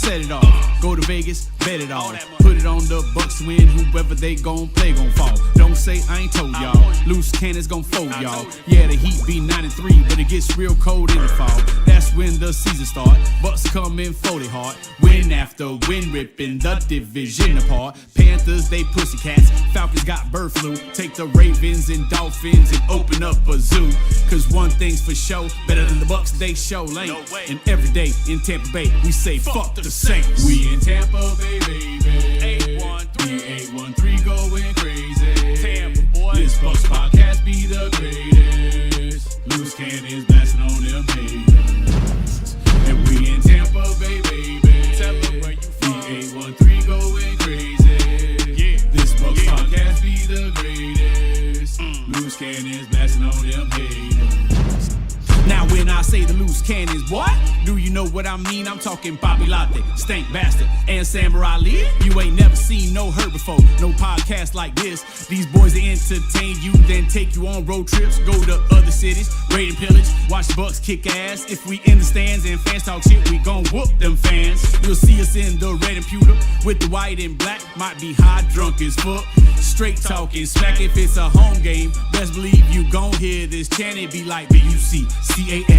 set it off. Go to Vegas, bet it all. Put it on the Bucs to win. Whoever they gon' play gon' fall. Don't say I ain't told y'all. Loose cannons gon' fold y'all. Yeah, the Heat be 9-3, but it gets real cold in the fall. That's when the season start. Bucs come in folded hard. Win after win, ripping the division apart. Panthers, they pussycats. Falcons got bird flu. Take the Ravens and Dolphins and open up a zoo. Cause one thing's for sure, better than the Bucs, they show lane. And every day in Tampa Bay, we say fuck the Saints. We in Tampa Bay, baby. 813 going crazy. Tampa, boy. This Bucs podcast be the greatest. Loose cannons blasting on them haters. And we in Tampa Bay, baby. Tell them where you from. 813 going crazy. Yeah. This Bucs podcast be the greatest. Loose cannons blasting on them haters. Now when I say the loose cannons, what? Do you know what I mean? I'm talking Bobby Latte, Stank Bastard, and Samurai Lee. You ain't never seen no hurt before, no podcast like this. These boys that entertain you, then take you on road trips, go to other cities, raid and pillage, watch the Bucs kick ass. If we in the stands and fans talk shit, we gon' whoop them fans. You'll see us in the red and pewter with the white and black. Might be high, drunk as fuck, straight talking smack. If it's a home game, best believe you gon' hear this chant. It be like BUCCANEERS.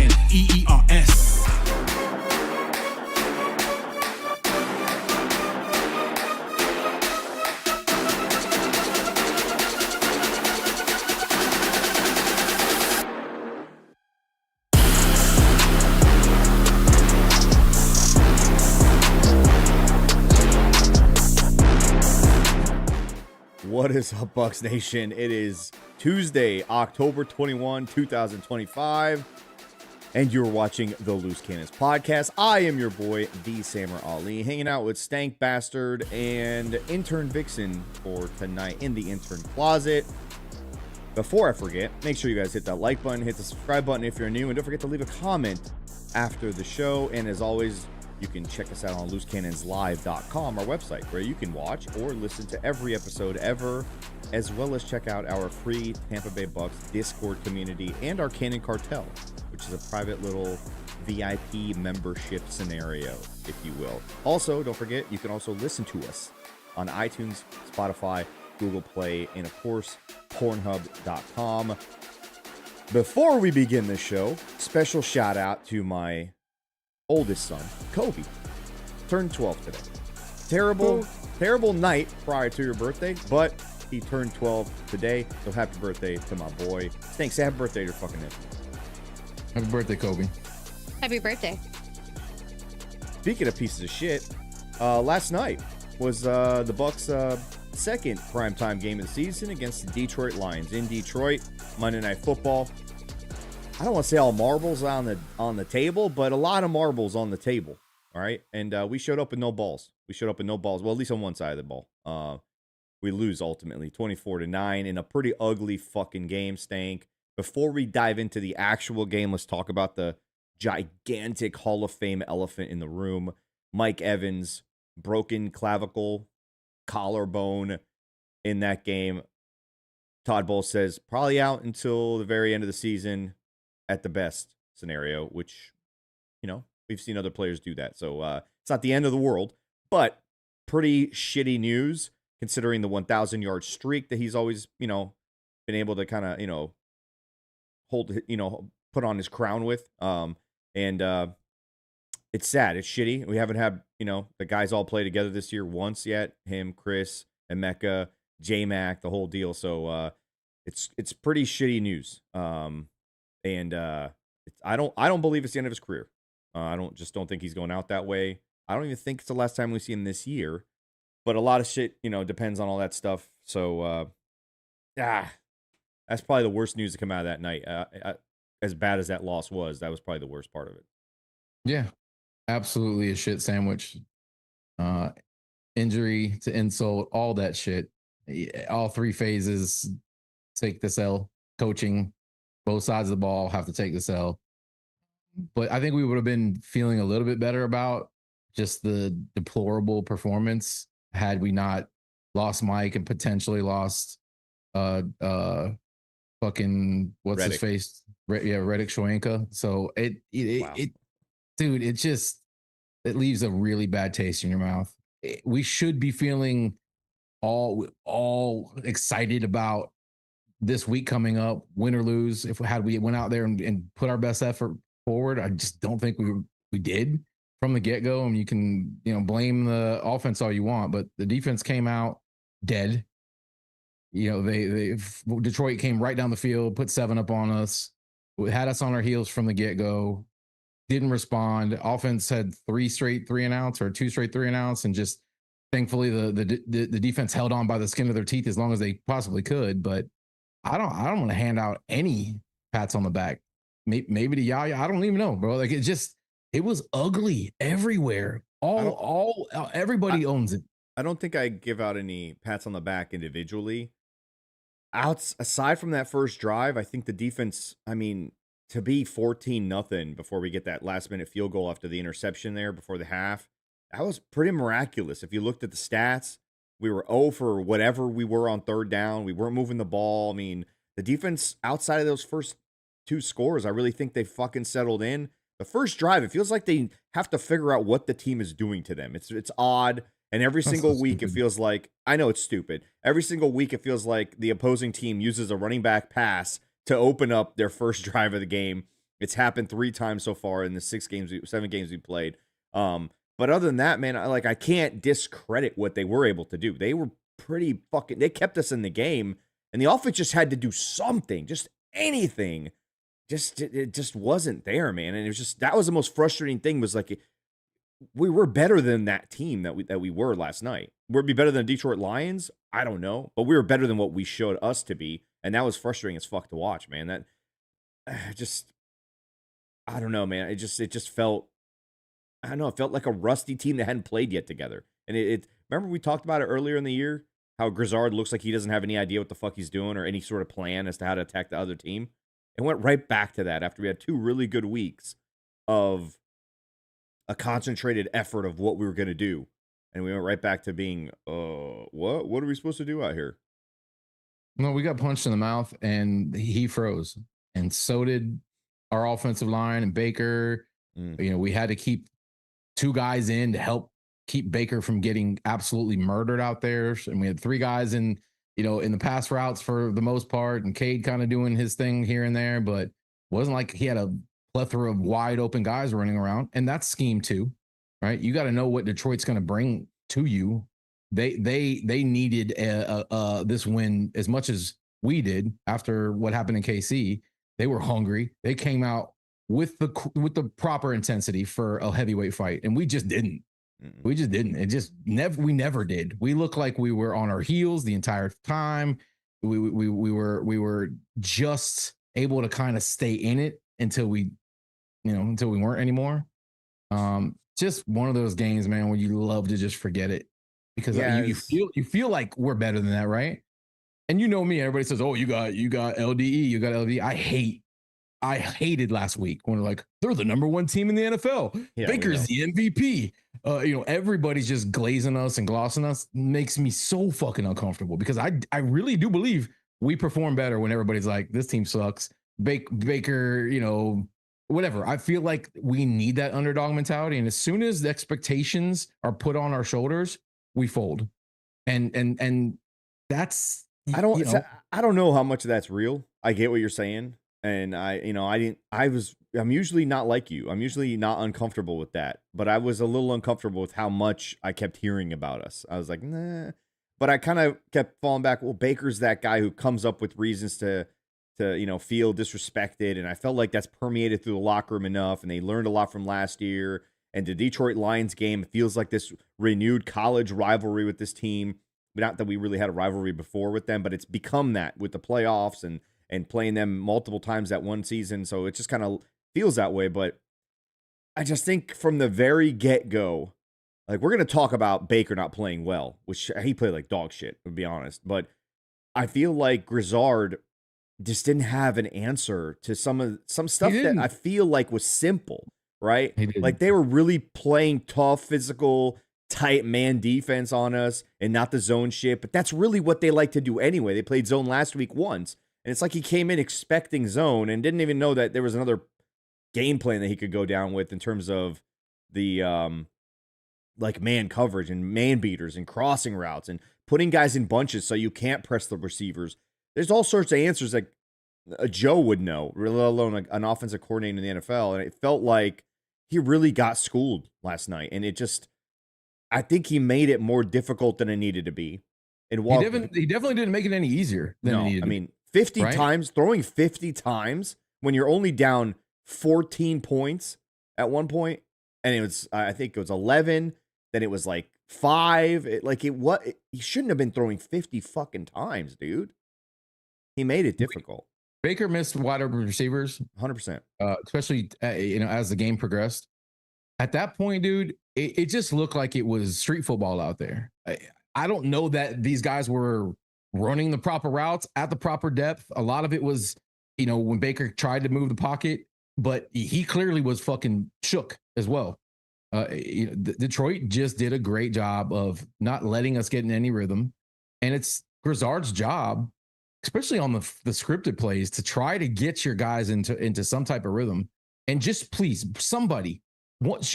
What is up, Bucs Nation? It is Tuesday, October 21, 2025, and you're watching the Loose Cannons podcast. I am your boy, the Samurai Ali, hanging out with Stank Bastard and Intern Vixen for tonight in the intern closet. Before I forget, make sure you guys hit that like button, hit the subscribe button if you're new, and don't forget to leave a comment after the show. And as always, you can check us out on loosecannonslive.com, our website, where you can watch or listen to every episode ever, as well as check out our free Tampa Bay Bucs Discord community and our Cannon Cartel, which is a private little VIP membership scenario, if you will. Also, don't forget, you can also listen to us on iTunes, Spotify, Google Play, and of course, Pornhub.com. Before we begin this show, special shout out to my oldest son, Kobe, turned 12 today. Terrible night prior to your birthday, but he turned 12 today. So happy birthday to my boy. Thanks. Happy birthday to your fucking nephew. Happy birthday, Kobe. Happy birthday. Speaking of pieces of shit, last night was the Bucs' second primetime game of the season against the Detroit Lions in Detroit. Monday Night Football. I don't want to say all marbles on the table, but a lot of marbles on the table. All right, and we showed up with no balls. Well, at least on one side of the ball. We lose ultimately, 24-9 in a pretty ugly fucking game. Stank. Before we dive into the actual game, let's talk about the gigantic Hall of Fame elephant in the room. Mike Evans, broken clavicle, collarbone in that game. Todd Bowles says probably out until the very end of the season. At the best scenario, which, we've seen other players do that. So it's not the end of the world, but pretty shitty news considering the 1,000-yard streak that he's always, been able to kind of, hold, put on his crown with. And it's sad. It's shitty. We haven't had, the guys all play together this year once yet. Him, Chris, Emeka, J-Mac, the whole deal. So it's pretty shitty news. And I don't believe it's the end of his career. I don't think he's going out that way. I don't even think it's the last time we see him this year. But a lot of shit, depends on all that stuff. So, that's probably the worst news to come out of that night. As bad as that loss was, that was probably the worst part of it. Yeah, absolutely a shit sandwich. Injury to insult, all that shit. All three phases take this L. Coaching. Both sides of the ball have to take this L. But I think we would have been feeling a little bit better about just the deplorable performance had we not lost Mike and potentially lost fucking what's Reddick. his face? Reddick Shoenka. So it Wow. dude, it just it leaves a really bad taste in your mouth. We should be feeling all excited about this week coming up, win or lose. If we went out there and put our best effort forward, I just don't think we did from the get go. And you can blame the offense all you want, but the defense came out dead. Detroit came right down the field, put 7 up on us, had us on our heels from the get go. Didn't respond. Offense had 3 straight 3-and-outs or 2 straight 3-and-outs, and just thankfully the defense held on by the skin of their teeth as long as they possibly could. But I don't want to hand out any pats on the back. Maybe to Yaya. I don't even know, bro. Like it was ugly everywhere. Everybody owns it. I don't think I give out any pats on the back individually. Aside from that first drive, I think the defense, to be 14-0 before we get that last minute field goal after the interception there before the half, that was pretty miraculous. If you looked at the stats, we were 0 for whatever we were on third down. We weren't moving the ball. The defense outside of those first 2 scores, I really think they fucking settled in. The first drive, it feels like they have to figure out what the team is doing to them. It's odd. And every single week, it feels like, I know it's stupid. Every single week, it feels like the opposing team uses a running back pass to open up their first drive of the game. It's happened 3 times so far in the 7 games we played. But other than that, man, I can't discredit what they were able to do. They were they kept us in the game, and the offense just had to do something, just anything. It just wasn't there, man. And it was that was the most frustrating thing, was like, we were better than that team that we were last night. Would we be better than the Detroit Lions? I don't know, but we were better than what we showed us to be, and that was frustrating as fuck to watch, man. That I don't know, man. It just felt, I don't know, it felt like a rusty team that hadn't played yet together. And remember we talked about it earlier in the year, how Grizzard looks like he doesn't have any idea what the fuck he's doing or any sort of plan as to how to attack the other team. It went right back to that after we had 2 really good weeks of a concentrated effort of what we were going to do. And we went right back to being, what are we supposed to do out here? No, we got punched in the mouth and he froze. And so did our offensive line and Baker. We had to keep 2 guys in to help keep Baker from getting absolutely murdered out there. And we had 3 guys in the pass routes for the most part, and Cade kind of doing his thing here and there, but it wasn't like he had a plethora of wide open guys running around. And that's scheme too, right? You got to know what Detroit's going to bring to you. They needed this win as much as we did after what happened in KC. They were hungry. They came out with the proper intensity for a heavyweight fight, and we just didn't. We just didn't. We never did. We looked like we were on our heels the entire time. We were just able to kind of stay in it until we weren't anymore. Just one of those games, man, where you love to just forget it, because you feel like we're better than that, right? And me, everybody says, "Oh, you got LDE, you got LDE." I hated last week when they're the number 1 team in the NFL. Yeah, Baker's the MVP. Everybody's just glazing us and glossing us. Makes me so fucking uncomfortable, because I really do believe we perform better when everybody's like, this team sucks. Baker, whatever. I feel like we need that underdog mentality. And as soon as the expectations are put on our shoulders, we fold. And that's, I don't know how much of that's real. I get what you're saying. And I'm usually not like you. I'm usually not uncomfortable with that, but I was a little uncomfortable with how much I kept hearing about us. I was like, nah, but I kind of kept falling back. Well, Baker's that guy who comes up with reasons to feel disrespected. And I felt like that's permeated through the locker room enough. And they learned a lot from last year. And the Detroit Lions game, it feels like this renewed college rivalry with this team. Not that we really had a rivalry before with them, but it's become that with the playoffs and playing them multiple times that one season. So it just kind of feels that way. But I just think from the very get-go, we're going to talk about Baker not playing well, which he played like dog shit, to be honest. But I feel like Grizzard just didn't have an answer to some stuff that I feel like was simple, right? Like they were really playing tough, physical, tight man defense on us and not the zone shit. But that's really what they like to do anyway. They played zone last week once. And it's like he came in expecting zone and didn't even know that there was another game plan that he could go down with in terms of the like man coverage and man beaters and crossing routes and putting guys in bunches so you can't press the receivers. There's all sorts of answers that a Joe would know, let alone an offensive coordinator in the NFL. And it felt like he really got schooled last night. And I think he made it more difficult than it needed to be. And he definitely didn't make it any easier than it needed. I mean, 50 times, throwing 50 times when you're only down 14 points at one point, and it was, I think it was 11, then it was like 5. He shouldn't have been throwing 50 fucking times, dude. He made it difficult. Baker missed wide open receivers, 100%. Especially as the game progressed. At that point, dude, it just looked like it was street football out there. I don't know that these guys were running the proper routes at the proper depth. A lot of it was, when Baker tried to move the pocket, but he clearly was fucking shook as well. Detroit just did a great job of not letting us get in any rhythm. And it's Grizzard's job, especially on the scripted plays, to try to get your guys into some type of rhythm. And just please, somebody,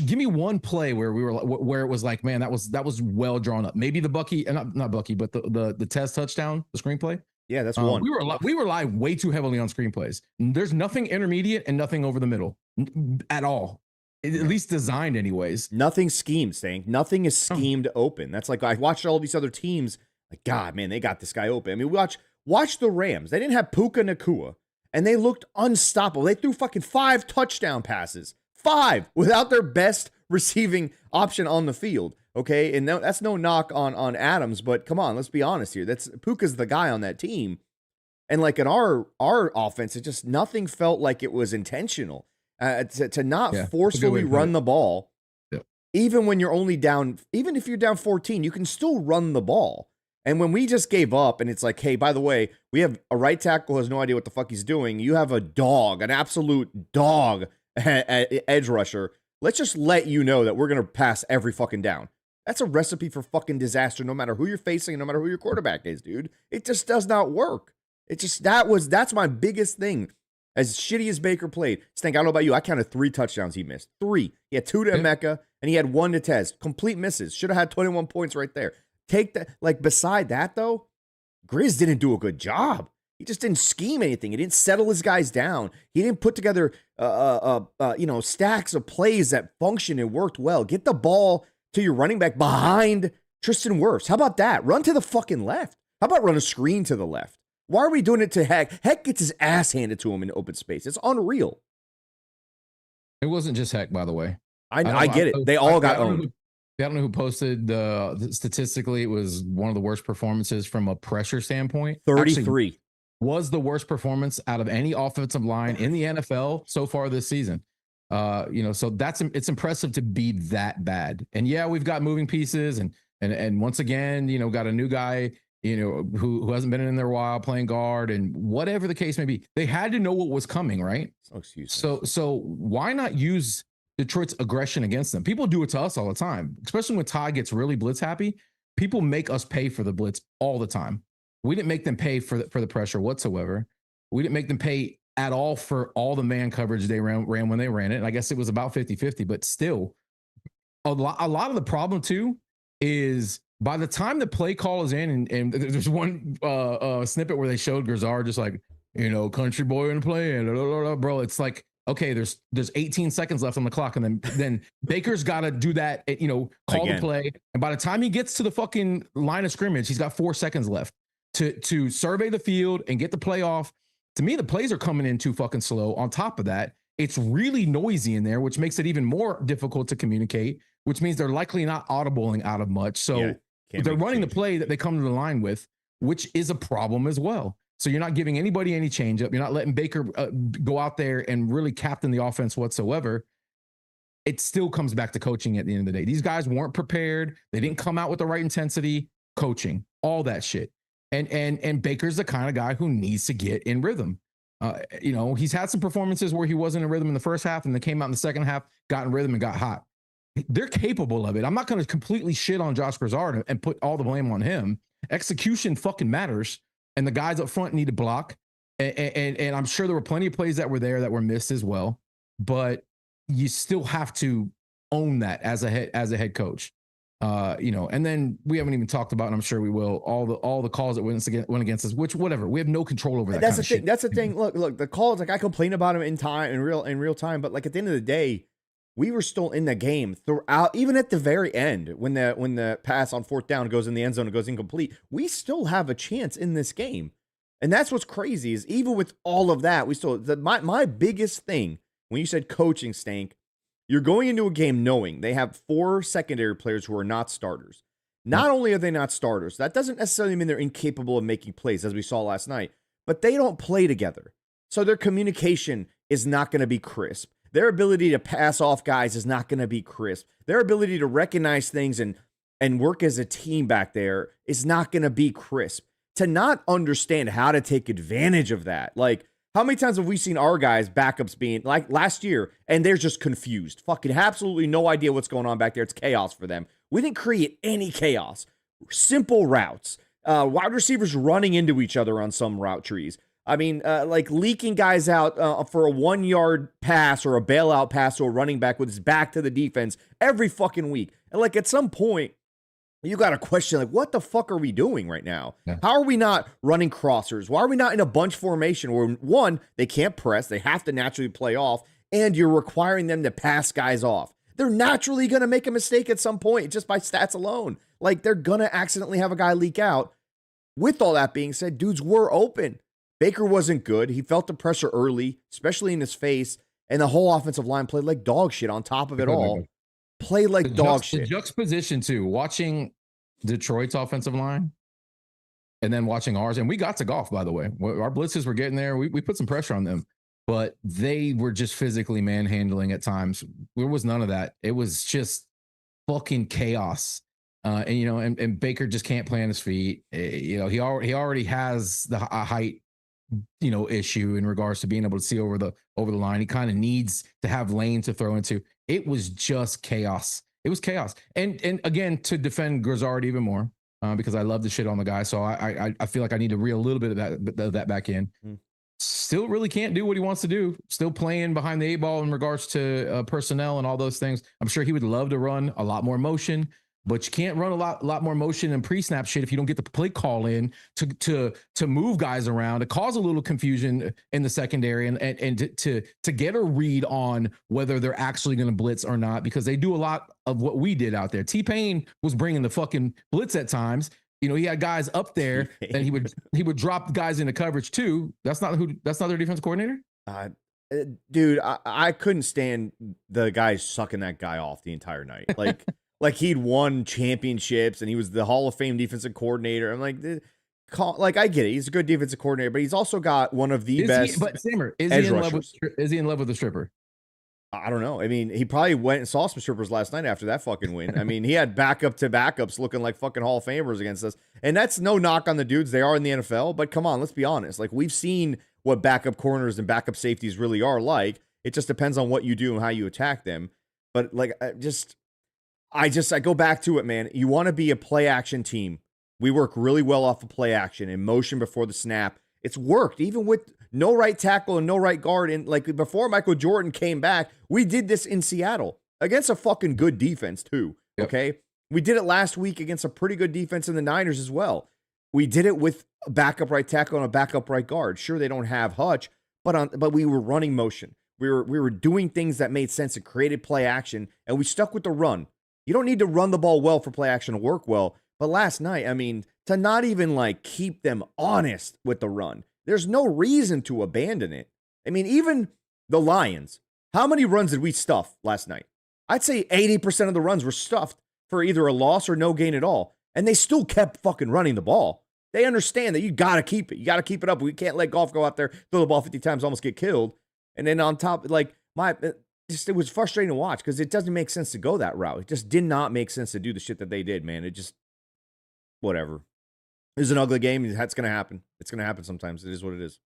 give me one play where it was like, man, that was well drawn up. Maybe the Bucky, not Bucky, but the Tez touchdown, the screenplay. Yeah, that's one. We rely way too heavily on screenplays. There's nothing intermediate and nothing over the middle at all. At least designed anyways. Nothing schemed, Stank. Nothing is schemed open. That's like, I watched all these other teams. Like, God, man, they got this guy open. I mean, watch the Rams. They didn't have Puka Nacua, and they looked unstoppable. They threw fucking 5 touchdown passes. 5 without their best receiving option on the field. Okay. And that's no knock on Adams, but come on, let's be honest here. Puka's the guy on that team. And like in our offense, it just nothing felt like it was intentional to not forcefully run the ball. Yeah. Even when you're only down, even if you're down 14, you can still run the ball. And when we just gave up and it's like, hey, by the way, we have a right tackle who has no idea what the fuck he's doing. You have a dog, an absolute dog edge rusher. Let's just let you know that we're going to pass every fucking down. That's a recipe for fucking disaster, no matter who you're facing and no matter who your quarterback is, dude. It just does not work. That's my biggest thing. As shitty as Baker played, Stank, I don't know about you. I counted 3 touchdowns he missed. 3. He had 2 to Emeka and he had 1 to Tez. Complete misses. Should have had 21 points right there. Take that. Like, beside that, though, Grizz didn't do a good job. He just didn't scheme anything. He didn't settle his guys down. He didn't put together, stacks of plays that functioned and worked well. Get the ball to your running back behind Tristan Wirfs. How about that? Run to the fucking left. How about run a screen to the left? Why are we doing it to Heck? Heck gets his ass handed to him in open space. It's unreal. It wasn't just Heck, by the way. I get it. They all got owned. I don't know who posted statistically, it was one of the worst performances from a pressure standpoint. 33. Actually, was the worst performance out of any offensive line in the NFL so far this season. So it's impressive to be that bad. And yeah, we've got moving pieces and once again, got a new guy, who hasn't been in there a while playing guard and whatever the case may be. They had to know what was coming, right? No excuse. So why not use Detroit's aggression against them? People do it to us all the time, especially when Ty gets really blitz happy. People make us pay for the blitz all the time. We didn't make them pay for the pressure whatsoever. We didn't make them pay at all for all the man coverage they ran when they ran it. And I guess it was about 50-50, but still a lot of the problem too is by the time the play call is in and there's one snippet where they showed Grizzard just like, country boy in play and bro, it's like, okay, there's 18 seconds left on the clock. And then Baker's got to do that, call the play. And by the time he gets to the fucking line of scrimmage, he's got 4 seconds left to survey the field and get the play off. To me, the plays are coming in too fucking slow. On top of that, it's really noisy in there, which makes it even more difficult to communicate, which means they're likely not audibling out of much. So they're running the play that they come to the line with, which is a problem as well. So you're not giving anybody any change up. You're not letting Baker go out there and really captain the offense whatsoever. It still comes back to coaching at the end of the day. These guys weren't prepared. They didn't come out with the right intensity, coaching, all that shit. And Baker's the kind of guy who needs to get in rhythm. He's had some performances where he wasn't in rhythm in the first half and then came out in the second half, got in rhythm and got hot. They're capable of it. I'm not going to completely shit on Josh Grizzard and put all the blame on him. Execution fucking matters. And the guys up front need to block. And I'm sure there were plenty of plays that were there that were missed as well. But you still have to own that as a head coach. And then we haven't even talked about, and I'm sure we will, all the calls that went against us, which whatever, we have no control over that. That's kind the of thing. shit. That's the thing. Look, the calls, like I complain about them in real time, but like at the end of the day, we were still in the game throughout, even at the very end when the pass on 4th down goes in the end zone and goes incomplete. We still have a chance in this game. And that's what's crazy is even with all of that, we still my biggest thing when you said coaching stank, you're going into a game knowing they have 4 secondary players who are not starters. Not only are they not starters, that doesn't necessarily mean they're incapable of making plays, as we saw last night, but they don't play together. So their communication is not going to be crisp. Their ability to pass off guys is not going to be crisp. Their ability to recognize things and work as a team back there is not going to be crisp. To not understand how to take advantage of that, like, how many times have we seen our guys, backups being like last year, and they're just confused, fucking absolutely no idea what's going on back there. It's chaos for them. We didn't create any chaos. Simple routes, wide receivers running into each other on some route trees. I mean, like leaking guys out for a 1-yard pass or a bailout pass to a running back with his back to the defense every fucking week. And like at some point, you got to question, like, what the fuck are we doing right now? Yeah. How are we not running crossers? Why are we not in a bunch formation where, one, they can't press, they have to naturally play off, and you're requiring them to pass guys off? They're naturally going to make a mistake at some point just by stats alone. Like, they're going to accidentally have a guy leak out. With all that being said, dudes were open. Baker wasn't good. He felt the pressure early, especially in his face, and the whole offensive line played like dog shit on top of it all. Play like dog shit. The juxtaposition too, watching Detroit's offensive line and then watching ours, and we got to golf, by the way. Our blitzes were getting there. We put some pressure on them, but they were just physically manhandling at times. There was none of that. It was just fucking chaos. And Baker just can't play on his feet. He already has a height, issue in regards to being able to see over the line. He kind of needs to have lane to throw into. It was just chaos. It was chaos. And again, to defend Grizzard even more, because I love the shit on the guy. So I feel like I need to reel a little bit of that back in. Still really can't do what he wants to do. Still playing behind the 8 ball in regards to personnel and all those things. I'm sure he would love to run a lot more motion, but you can't run a lot more motion and pre-snap shit if you don't get the play call in to move guys around, to cause a little confusion in the secondary and to get a read on whether they're actually going to blitz or not, because they do a lot of what we did out there. T-Pain was bringing the fucking blitz at times. He had guys up there and he would drop guys into coverage too. That's not their defensive coordinator. Dude, I couldn't stand the guy sucking that guy off the entire night. Like he'd won championships and he was the Hall of Fame defensive coordinator. I'm like, I get it. He's a good defensive coordinator, but he's also got one of the best. But Sammer, is he in love with the stripper? I don't know. I mean, he probably went and saw some strippers last night after that fucking win. I mean, he had backup to backups looking like fucking Hall of Famers against us. And that's no knock on the dudes. They are in the NFL, but come on, let's be honest. Like, we've seen what backup corners and backup safeties really are like. It just depends on what you do and how you attack them. But like, I go back to it, man. You want to be a play action team. We work really well off of play action and motion before the snap. It's worked even with no right tackle and no right guard. And like before Michael Jordan came back, we did this in Seattle against a fucking good defense too. Yep. Okay. We did it last week against a pretty good defense in the Niners as well. We did it with a backup right tackle and a backup right guard. Sure, they don't have Hutch, but we were running motion. We were doing things that made sense and created play action, and we stuck with the run. You don't need to run the ball well for play action to work well. But last night, I mean, to not even like keep them honest with the run, there's no reason to abandon it. I mean, even the Lions, how many runs did we stuff last night? I'd say 80% of the runs were stuffed for either a loss or no gain at all. And they still kept fucking running the ball. They understand that you got to keep it. You got to keep it up. We can't let golf go out there, throw the ball 50 times, almost get killed. And then on top, like, it was frustrating to watch because it doesn't make sense to go that route. It just did not make sense to do the shit that they did, man. It just, whatever. It was an ugly game. That's going to happen. It's going to happen sometimes. It is what it is.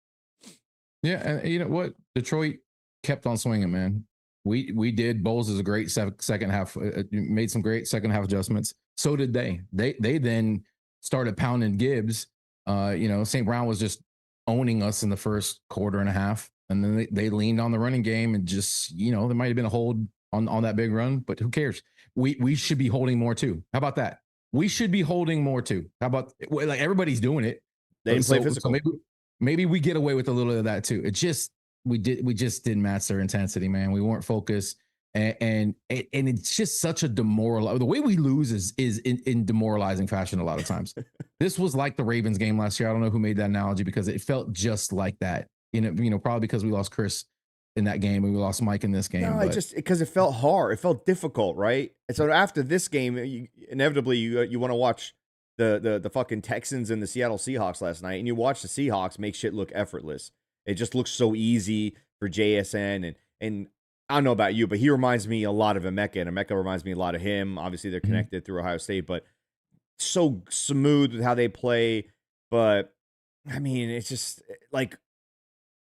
Yeah, and you know what? Detroit kept on swinging, man. We did. Bowles is a great second half. Made some great second half adjustments. So did they. They then started pounding Gibbs. St. Brown was just owning us in the first quarter and a half. And then they leaned on the running game and just, there might have been a hold on that big run, but who cares? we should be holding more too. How about that? We should be holding more too. How about like everybody's doing it? They didn't play physical. So maybe we get away with a little of that too. It just we just didn't match their intensity, man. We weren't focused, and it's just such a demoralizing. The way we lose is in demoralizing fashion a lot of times. This was like the Ravens game last year. I don't know who made that analogy because it felt just like that. Probably because we lost Chris in that game and we lost Mike in this game. No, it just because it felt hard. It felt difficult, right? And so after this game, inevitably you want to watch the fucking Texans and the Seattle Seahawks last night, and you watch the Seahawks make shit look effortless. It just looks so easy for JSN, and I don't know about you, but he reminds me a lot of Emeka, and Emeka reminds me a lot of him. Obviously, they're connected through Ohio State, but so smooth with how they play. But I mean, it's just like,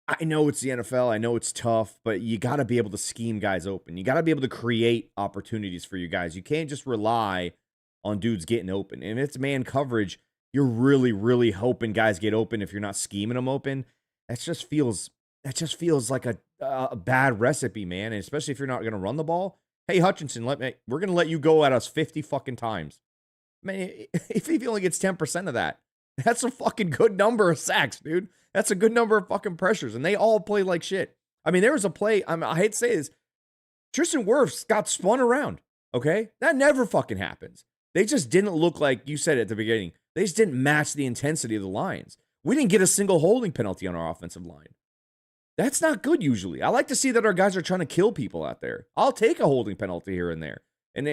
I know it's the NFL. I know it's tough, but you got to be able to scheme guys open. You got to be able to create opportunities for you guys. You can't just rely on dudes getting open. And if it's man coverage, you're really, really hoping guys get open. If you're not scheming them open, that just feels like a bad recipe, man. And especially if you're not going to run the ball. Hey, Hutchinson, we're going to let you go at us 50 fucking times. Man, if he only gets 10% of that, that's a fucking good number of sacks, dude. That's a good number of fucking pressures, and they all play like shit. I mean, there was a play, I hate to say this, Tristan Wirfs got spun around, okay? That never fucking happens. They just didn't look like, you said at the beginning, they just didn't match the intensity of the Lions. We didn't get a single holding penalty on our offensive line. That's not good usually. I like to see that our guys are trying to kill people out there. I'll take a holding penalty here and there. And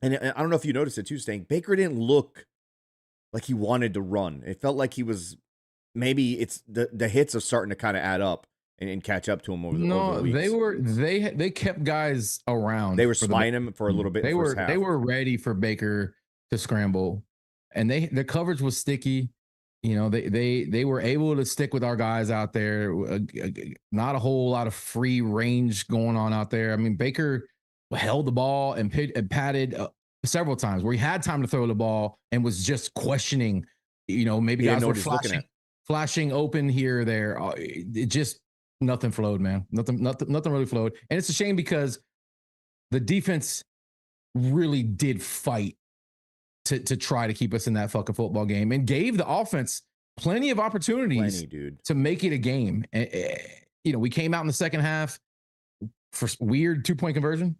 I don't know if you noticed it too, Stank, Baker didn't look like he wanted to run. It felt like he was, maybe it's the hits are starting to kind of add up and catch up to him over the weeks. They kept guys around. They were spying him for a little bit. They were ready for Baker to scramble, and the coverage was sticky. They were able to stick with our guys out there. Not a whole lot of free range going on out there. I mean, Baker held the ball and patted several times where he had time to throw the ball and was just questioning. Maybe guys were flashing open here or there. It just nothing flowed, man. Nothing really flowed. And it's a shame because the defense really did fight to try to keep us in that fucking football game and gave the offense plenty of opportunities to make it a game. We came out in the second half for weird 2-point conversion.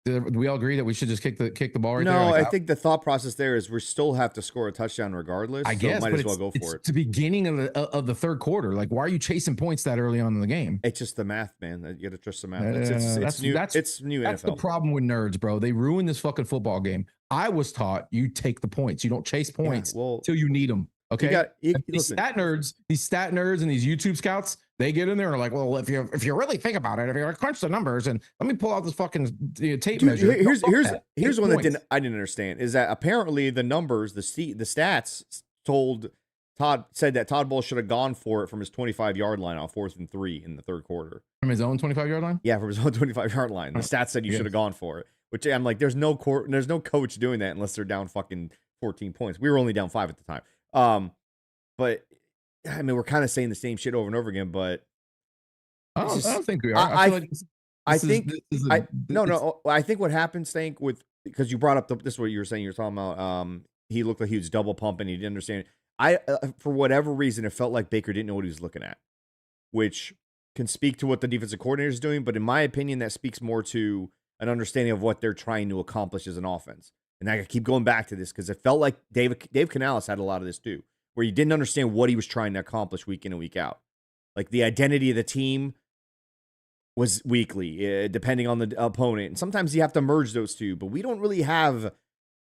Do we all agree that we should just kick the ball right there? No, I think the thought process there is we still have to score a touchdown regardless. I guess, might as well go for it. It's the beginning of the third quarter. Like, why are you chasing points that early on in the game? It's just the math, man. You got to trust the math. It's new NFL. That's the problem with nerds, bro. They ruin this fucking football game. I was taught you take the points. You don't chase points till you need them. Okay. These stat nerds and these YouTube scouts, they get in there and are like, well, if you really think about it, if you crunch the numbers and let me pull out this fucking tape measure. Here's one that I didn't understand is that apparently the numbers, the stats said that Todd Bowles should have gone for it from his 25-yard line on 4th and 3 in the third quarter. From his own 25-yard line? Yeah, from his own 25-yard line. The stats said you should have gone for it, which I'm like, there's no coach doing that unless they're down fucking 14 points. We were only down 5 at the time. But I mean, we're kind of saying the same shit over and over again, but I don't think we are. I think what happened, Stank, because you brought up this is what you were saying. You're talking about he looked like he was double pumping. He didn't understand it. For whatever reason, it felt like Baker didn't know what he was looking at, which can speak to what the defensive coordinator is doing. But in my opinion, that speaks more to an understanding of what they're trying to accomplish as an offense. And I keep going back to this because it felt like Dave Canales had a lot of this too, where he didn't understand what he was trying to accomplish week in and week out. Like the identity of the team was weekly, depending on the opponent. And sometimes you have to merge those two, but we don't really have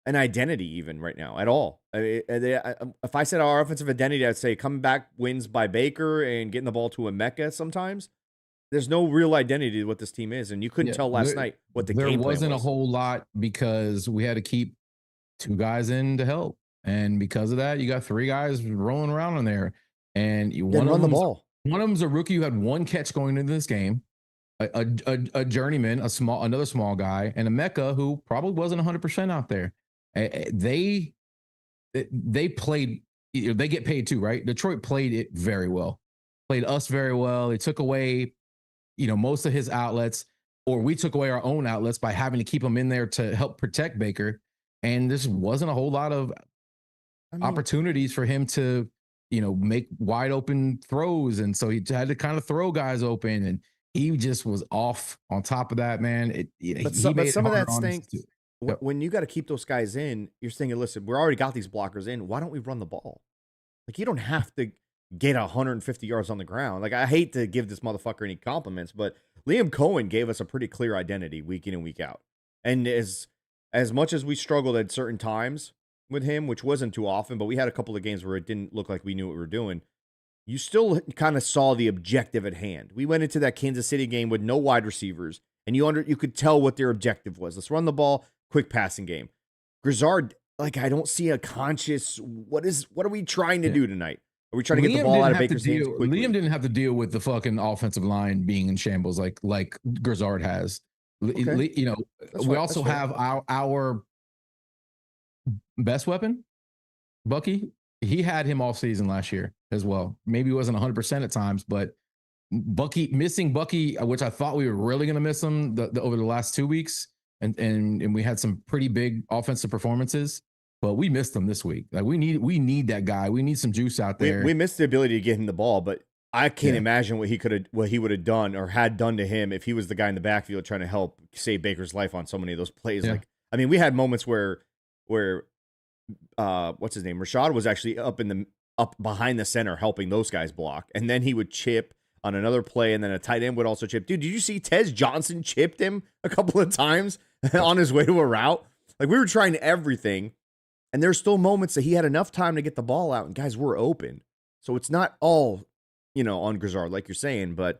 an identity even right now at all. If I said our offensive identity, I'd say coming back wins by Baker and getting the ball to Emeka sometimes. There's no real identity to what this team is, and you couldn't tell last night what the game plan was. There wasn't a whole lot because we had to keep 2 guys in to help, and because of that, you got 3 guys rolling around in there, and you want to run the ball. One of them's a rookie who had 1 catch going into this game, a journeyman, another small guy, and Emeka who probably wasn't 100% out there. They played. They get paid too, right? Detroit played it very well, played us very well. They took away most of his outlets. or we took away our own outlets by having to keep him in there to help protect Baker. And this wasn't a whole lot of opportunities for him to, make wide open throws. And so he had to kind of throw guys open, and he just was off on top of that, man. But some of that stinks. When you got to keep those guys in, you're saying, listen, we already got these blockers in. Why don't we run the ball? Like, you don't have to get 150 yards on the ground. Like, I hate to give this motherfucker any compliments, but Liam Cohen gave us a pretty clear identity week in and week out. And as much as we struggled at certain times with him, which wasn't too often, but we had a couple of games where it didn't look like we knew what we were doing, you still kind of saw the objective at hand. We went into that Kansas City game with no wide receivers, and you could tell what their objective was. Let's run the ball, quick passing game. Grizzard, like, I don't see a conscious, what are we trying to do tonight? Are we trying to get the ball out of Baker's hands quickly? Liam didn't have to deal with the fucking offensive line being in shambles like Grizzard has. Okay. We also have our best weapon, Bucky. He had him all season last year as well. Maybe he wasn't 100% at times, but missing Bucky, which I thought we were really going to miss him over the last 2 weeks. And we had some pretty big offensive performances, but we missed him this week. Like, we need that guy. We need some juice out there. We missed the ability to get him the ball, but I can't imagine what he would have done or had done to him if he was the guy in the backfield trying to help save Baker's life on so many of those plays. Yeah. Like, I mean, we had moments where what's his name? Rashad was actually up behind the center helping those guys block, and then he would chip on another play, and then a tight end would also chip. Dude, did you see Tez Johnson chipped him a couple of times on his way to a route? Like, we were trying everything, and there's still moments that he had enough time to get the ball out, and guys were open. So it's not all, on Grizzard, like you're saying, but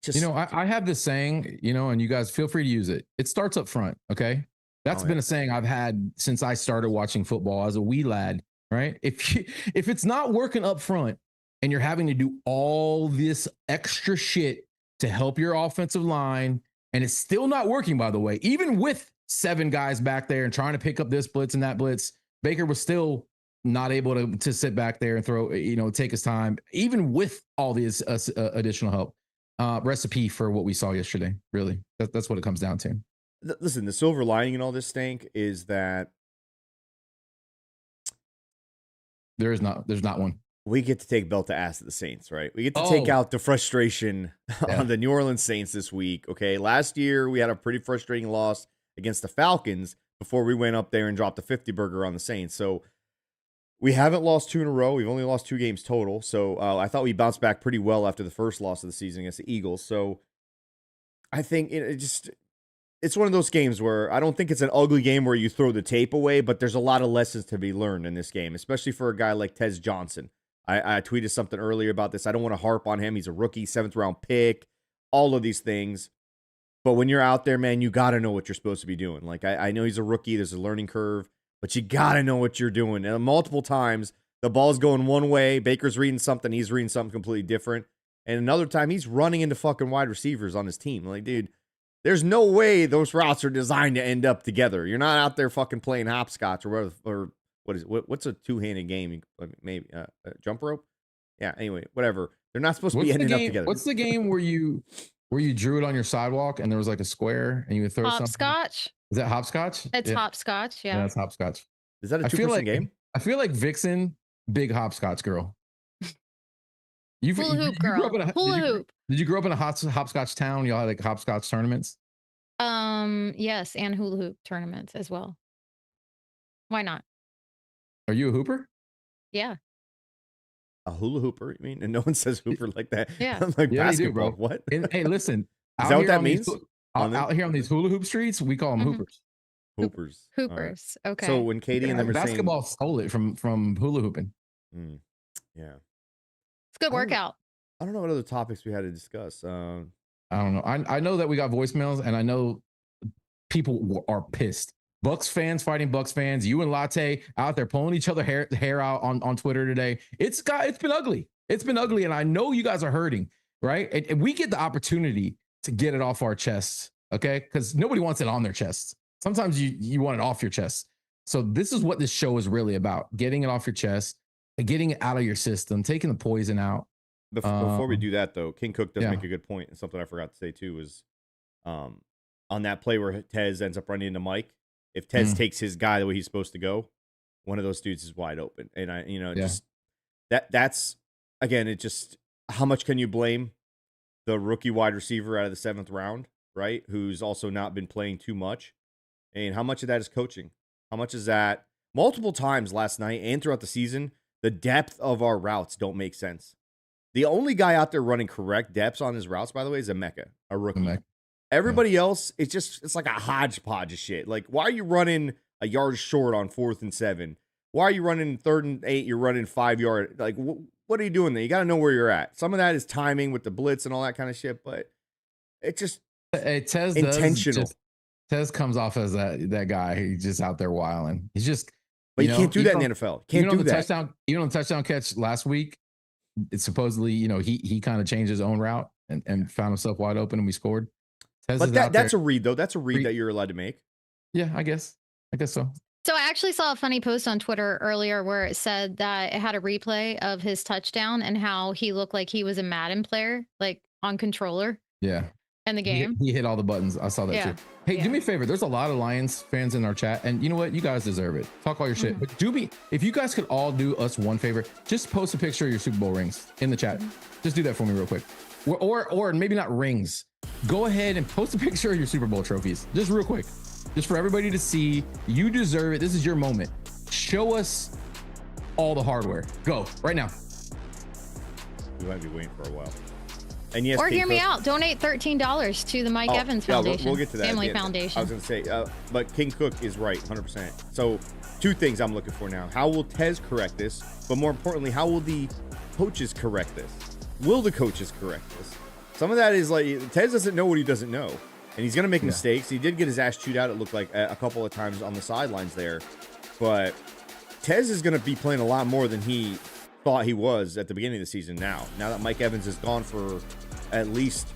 just... I have this saying, and you guys feel free to use it. It starts up front, okay? That's been a saying I've had since I started watching football as a wee lad, right? If it's not working up front, and you're having to do all this extra shit to help your offensive line, and it's still not working, by the way, even with 7 guys back there and trying to pick up this blitz and that blitz, Baker was still not able to sit back there and throw, take his time, even with all this additional help. Recipe for what we saw yesterday, really. That's what it comes down to. Listen, the silver lining in all this stank is that there's not one. We get to take belt to ass at the Saints, right? We get to take out the frustration on the New Orleans Saints this week. Okay, last year we had a pretty frustrating loss against the Falcons before we went up there and dropped the 50 burger on the Saints. So we haven't lost 2 in a row. We've only lost 2 games total. So I thought we bounced back pretty well after the first loss of the season against the Eagles. So I think it's one of those games where I don't think it's an ugly game where you throw the tape away, but there's a lot of lessons to be learned in this game, especially for a guy like Tez Johnson. I tweeted something earlier about this. I don't want to harp on him. He's a rookie, 7th round pick, all of these things. But when you're out there, man, you got to know what you're supposed to be doing. Like, I know he's a rookie. There's a learning curve, but you got to know what you're doing. And multiple times, the ball's going one way. Baker's reading something. He's reading something completely different. And another time, he's running into fucking wide receivers on his team. Like, dude, there's no way those routes are designed to end up together. You're not out there fucking playing hopscotch or whatever, or what's a 2-handed game? Maybe jump rope. Yeah. Anyway, whatever. They're not supposed to be ending up together. What's the game where you drew it on your sidewalk and there was like a square and you would throw hopscotch? Something? Is that hopscotch? It's hopscotch. Yeah, it's hopscotch. Is that a 2-person game? I feel like Vixen, big hopscotch girl. Hula hoop girl. Hula hoop. Did you grow up in a hopscotch town? Y'all had like hopscotch tournaments? Yes, and hula hoop tournaments as well. Why not? Are you a hooper? Yeah. A hula hooper? You mean? And no one says hooper like that. Yeah. I'm like, yeah, basketball. Do, bro. What? Hey, listen. Is that what that means? Out here on these hula hoop streets, we call them hoopers. Hoopers. Hoopers. Right. Okay. So when Katie and them are basketball stole it from hula hooping. Yeah. It's a good workout. I don't know what other topics we had to discuss. I don't know. I know that we got voicemails, and I know people are pissed. Bucs fans fighting Bucs fans. You and Latte out there pulling each other hair out on Twitter today. It's been ugly. It's been ugly, and I know you guys are hurting, right? And we get the opportunity to get it off our chests, okay? Because nobody wants it on their chests. Sometimes you want it off your chest. So this is what this show is really about: getting it off your chest, getting it out of your system, taking the poison out. Before we do that, though, King Cook does make a good point, and something I forgot to say too is, on that play where Tez ends up running into Mike. If Tez takes his guy the way he's supposed to go, one of those dudes is wide open. And just that's again, it just, how much can you blame the rookie wide receiver out of the 7th round, right? Who's also not been playing too much. And how much of that is coaching? How much is that? Multiple times last night and throughout the season, the depth of our routes don't make sense. The only guy out there running correct depths on his routes, by the way, is Emeka, a rookie. Everybody else, it's like a hodgepodge of shit. Like, why are you running a yard short on 4th and 7? Why are you running 3rd and 8? You're running 5 yard. Like, what are you doing there? You got to know where you're at. Some of that is timing with the blitz and all that kind of shit, but it's just intentional. Tez comes off as that guy who's just out there wilding. He's just, but you can't do that in the NFL. Can't do that. Even on the touchdown catch last week, it's supposedly, he kind of changed his own route and found himself wide open and we scored. Tez but that's a read though. That's a read that you're allowed to make. Yeah, I guess so. So I actually saw a funny post on Twitter earlier where it said that it had a replay of his touchdown and how he looked like he was a Madden player, like on controller. Yeah. In the game. He hit all the buttons. I saw that too. Hey, do me a favor. There's a lot of Lions fans in our chat, and you know what? You guys deserve it. Talk all your shit. But if you guys could all do us one favor, just post a picture of your Super Bowl rings in the chat. Just do that for me real quick. Or maybe not rings. Go ahead and post a picture of your Super Bowl trophies. Just real quick. Just for everybody to see. You deserve it. This is your moment. Show us all the hardware. Go right now. We might be waiting for a while. And yes, or hear me out. Donate $13 to the Mike Evans Foundation. We'll get to that. Family Foundation. I was going to say, but King Cook is right, 100%. So 2 things I'm looking for now. How will Tez correct this? But more importantly, how will the coaches correct this? Will the coaches correct this? Some of that is like, Tez doesn't know what he doesn't know. And he's going to make mistakes. He did get his ass chewed out, it looked like, a couple of times on the sidelines there. But Tez is going to be playing a lot more than he thought he was at the beginning of the season now that Mike Evans is gone for at least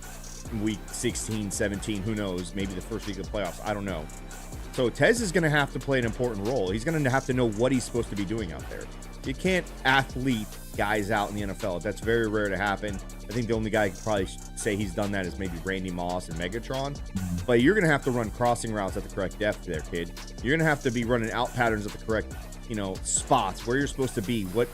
week 16, 17, who knows, maybe the first week of the playoffs, I don't know. So Tez is going to have to play an important role. He's going to have to know what he's supposed to be doing out there. You can't athlete guys out in the NFL. That's very rare to happen. I think the only guy I could probably say he's done that is maybe Randy Moss and Megatron. But you're going to have to run crossing routes at the correct depth there, kid. You're going to have to be running out patterns at the correct, spots where you're supposed to be. What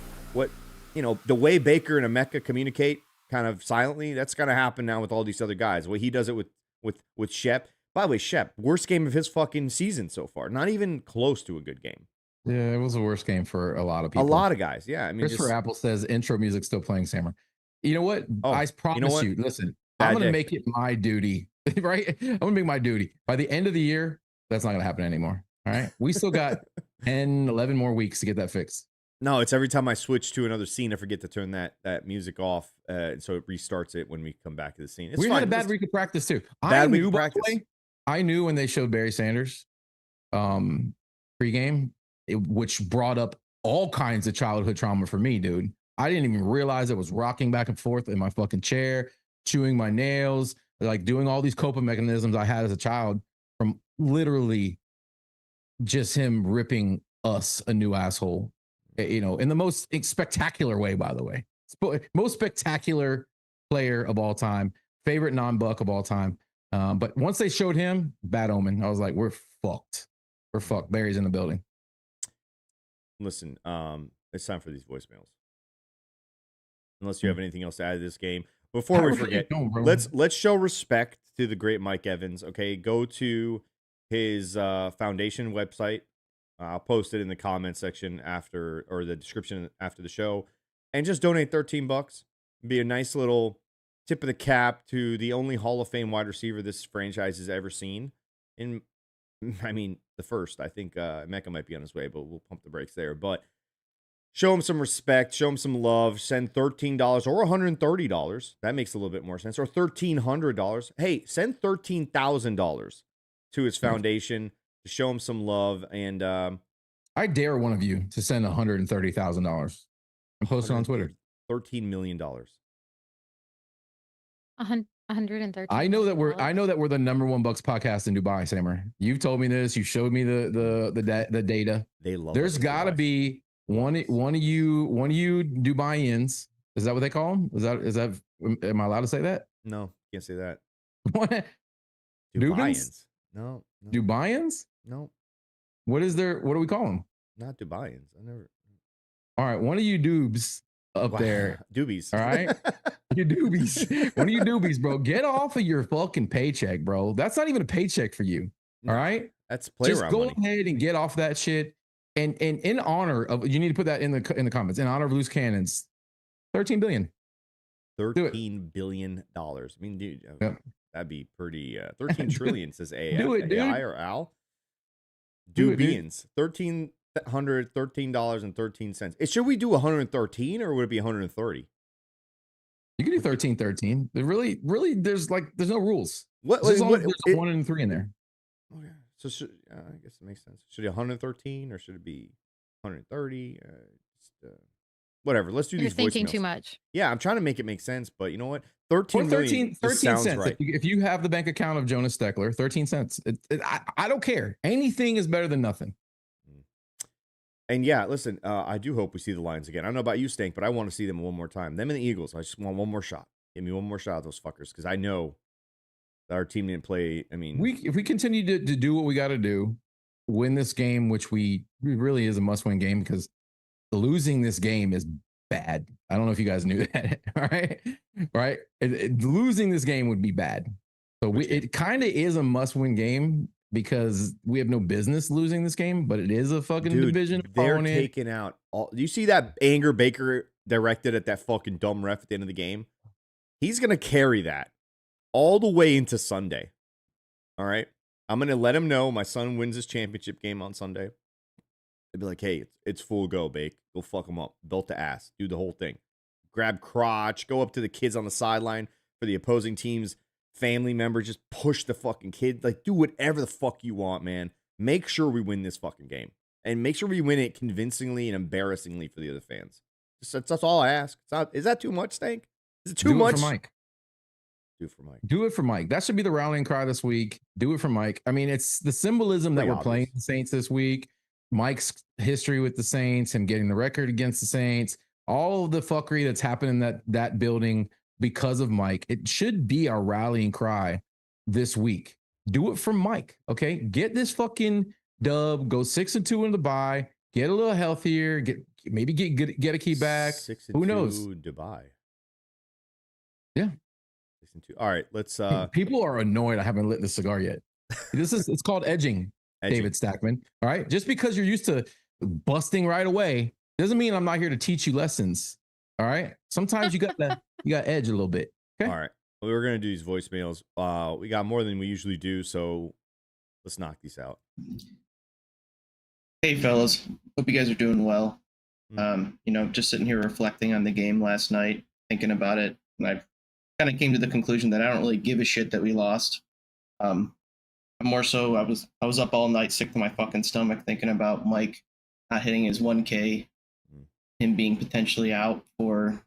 the way Baker and Emeka communicate kind of silently, that's going to happen now with all these other guys. The way he does it with Shep. By the way, Shep, worst game of his fucking season so far. Not even close to a good game. Yeah, it was the worst game for a lot of people. A lot of guys, yeah. I mean, Christopher Apple says intro music still playing, Sammer. You know what? I promise you. Listen, I'm going to make it my duty, right? I'm going to make my duty. By the end of the year, that's not going to happen anymore. All right? We still got 10, 11 more weeks to get that fixed. No, it's every time I switch to another scene, I forget to turn that music off, so it restarts it when we come back to the scene. We had a bad week of practice too. I knew when they showed Barry Sanders pregame, which brought up all kinds of childhood trauma for me, dude. I didn't even realize I was rocking back and forth in my fucking chair, chewing my nails, like doing all these coping mechanisms I had as a child from literally just him ripping us a new asshole. In the most spectacular way, by the way. Most spectacular player of all time, favorite non-Buck of all time. But once they showed him, bad omen. I was like, we're fucked. We're fucked. Barry's in the building. Listen, it's time for these voicemails. Unless you have anything else to add to this game. Before we forget, let's show respect to the great Mike Evans, okay? Go to his foundation website. I'll post it in the comment section or the description after the show, and just donate $13. Be a nice little tip of the cap to the only Hall of Fame wide receiver this franchise has ever seen. The first. I think Mecca might be on his way, but we'll pump the brakes there. But show him some respect, show him some love. Send $13 or $130. That makes a little bit more sense. Or $1,300. Hey, send $13,000 to his foundation. To show him some love, and I dare one of you to send $130,000 and post it on Twitter. $13 million. 113. I know that we're the #1 Bucs podcast in Dubai, Sammer. You've told me this. You showed me the data. They love. There's got to be one of you Dubaians. Is that what they call them? Is that? Am I allowed to say that? No, can't say that. What? Dubaians. No. Dubaians? No. What do we call them? Not Dubaians. I never. All right, one of you dubs up there. Doobies. All right. You doobies. One of you doobies, bro. Get off of your fucking paycheck, bro. That's not even a paycheck for you. All right. That's play Just around go money. ahead and get off that shit. And in honor of, you need to put that in the comments. In honor of loose cannons, 13 billion. $13 billion. I mean, dude, Yep. that'd be pretty. 13 trillion says AI. Do it, dude. AI or Al. Do it, dude. Doobians. $113.13. Should we do 113 or would it be 130? You can do 13. Really, there's no rules. What? There's 1 and 3 in there. Okay. So I guess it makes sense. Should it be 113 or should it be 130? Whatever. Let's do You're these thinking voicemails. too much. Yeah, I'm trying to make it make sense, but you know what? 13 cents. Right. If you have the bank account of Jonas Steckler, 13 cents. I don't care. Anything is better than nothing. And yeah, listen, I do hope we see the Lions again. I don't know about you, Stank, but I want to see them one more time. Them and the Eagles. I just want one more shot. Give me one more shot of those fuckers because I know that our team didn't play. I mean, if we continue to do what we got to do, win this game, which we really is a must-win game because losing this game is bad. I don't know if you guys knew that. All right. Losing this game would be bad. So it kind of is a must-win game because we have no business losing this game, but it is a fucking division opponent. They're taking out all. Do you see that anger Baker directed at that fucking dumb ref at the end of the game? He's gonna carry that all the way into Sunday. All right, I'm gonna let him know my son wins his championship game on Sunday. They'd be like, "Hey, it's full go, Bake. Go fuck him up, belt to ass, do the whole thing, grab crotch, go up to the kids on the sideline for the opposing team's family member, just push the fucking kid, like do whatever the fuck you want, man. Make sure we win this fucking game, and make sure we win it convincingly and embarrassingly for the other fans. That's all I ask. Is that too much, Stank? Is it too much? For Mike. Do it for Mike. Do it for Mike. That should be the rallying cry this week. Do it for Mike. I mean, it's the symbolism that we're playing the Saints this week. Mike's history with the Saints, him getting the record against the Saints, all of the fuckery that's happened in that building because of Mike. It should be our rallying cry this week. Do it for Mike. Okay. Get this fucking dub, go 6-2 in the bye, get a little healthier, get a key back. 6-2 Who knows? Dubai. Yeah. 6-2. All right. Let's people are annoyed I haven't lit the cigar yet. It's called edging. David Stackman. All right. Just because you're used to busting right away doesn't mean I'm not here to teach you lessons. All right. Sometimes you got edge a little bit. Okay. All right. Well, we're gonna do these voicemails. We got more than we usually do, so let's knock these out. Hey fellas. Hope you guys are doing well. Just sitting here reflecting on the game last night, thinking about it, and I kind of came to the conclusion that I don't really give a shit that we lost. More so, I was up all night sick to my fucking stomach thinking about Mike not hitting his 1K, him being potentially out for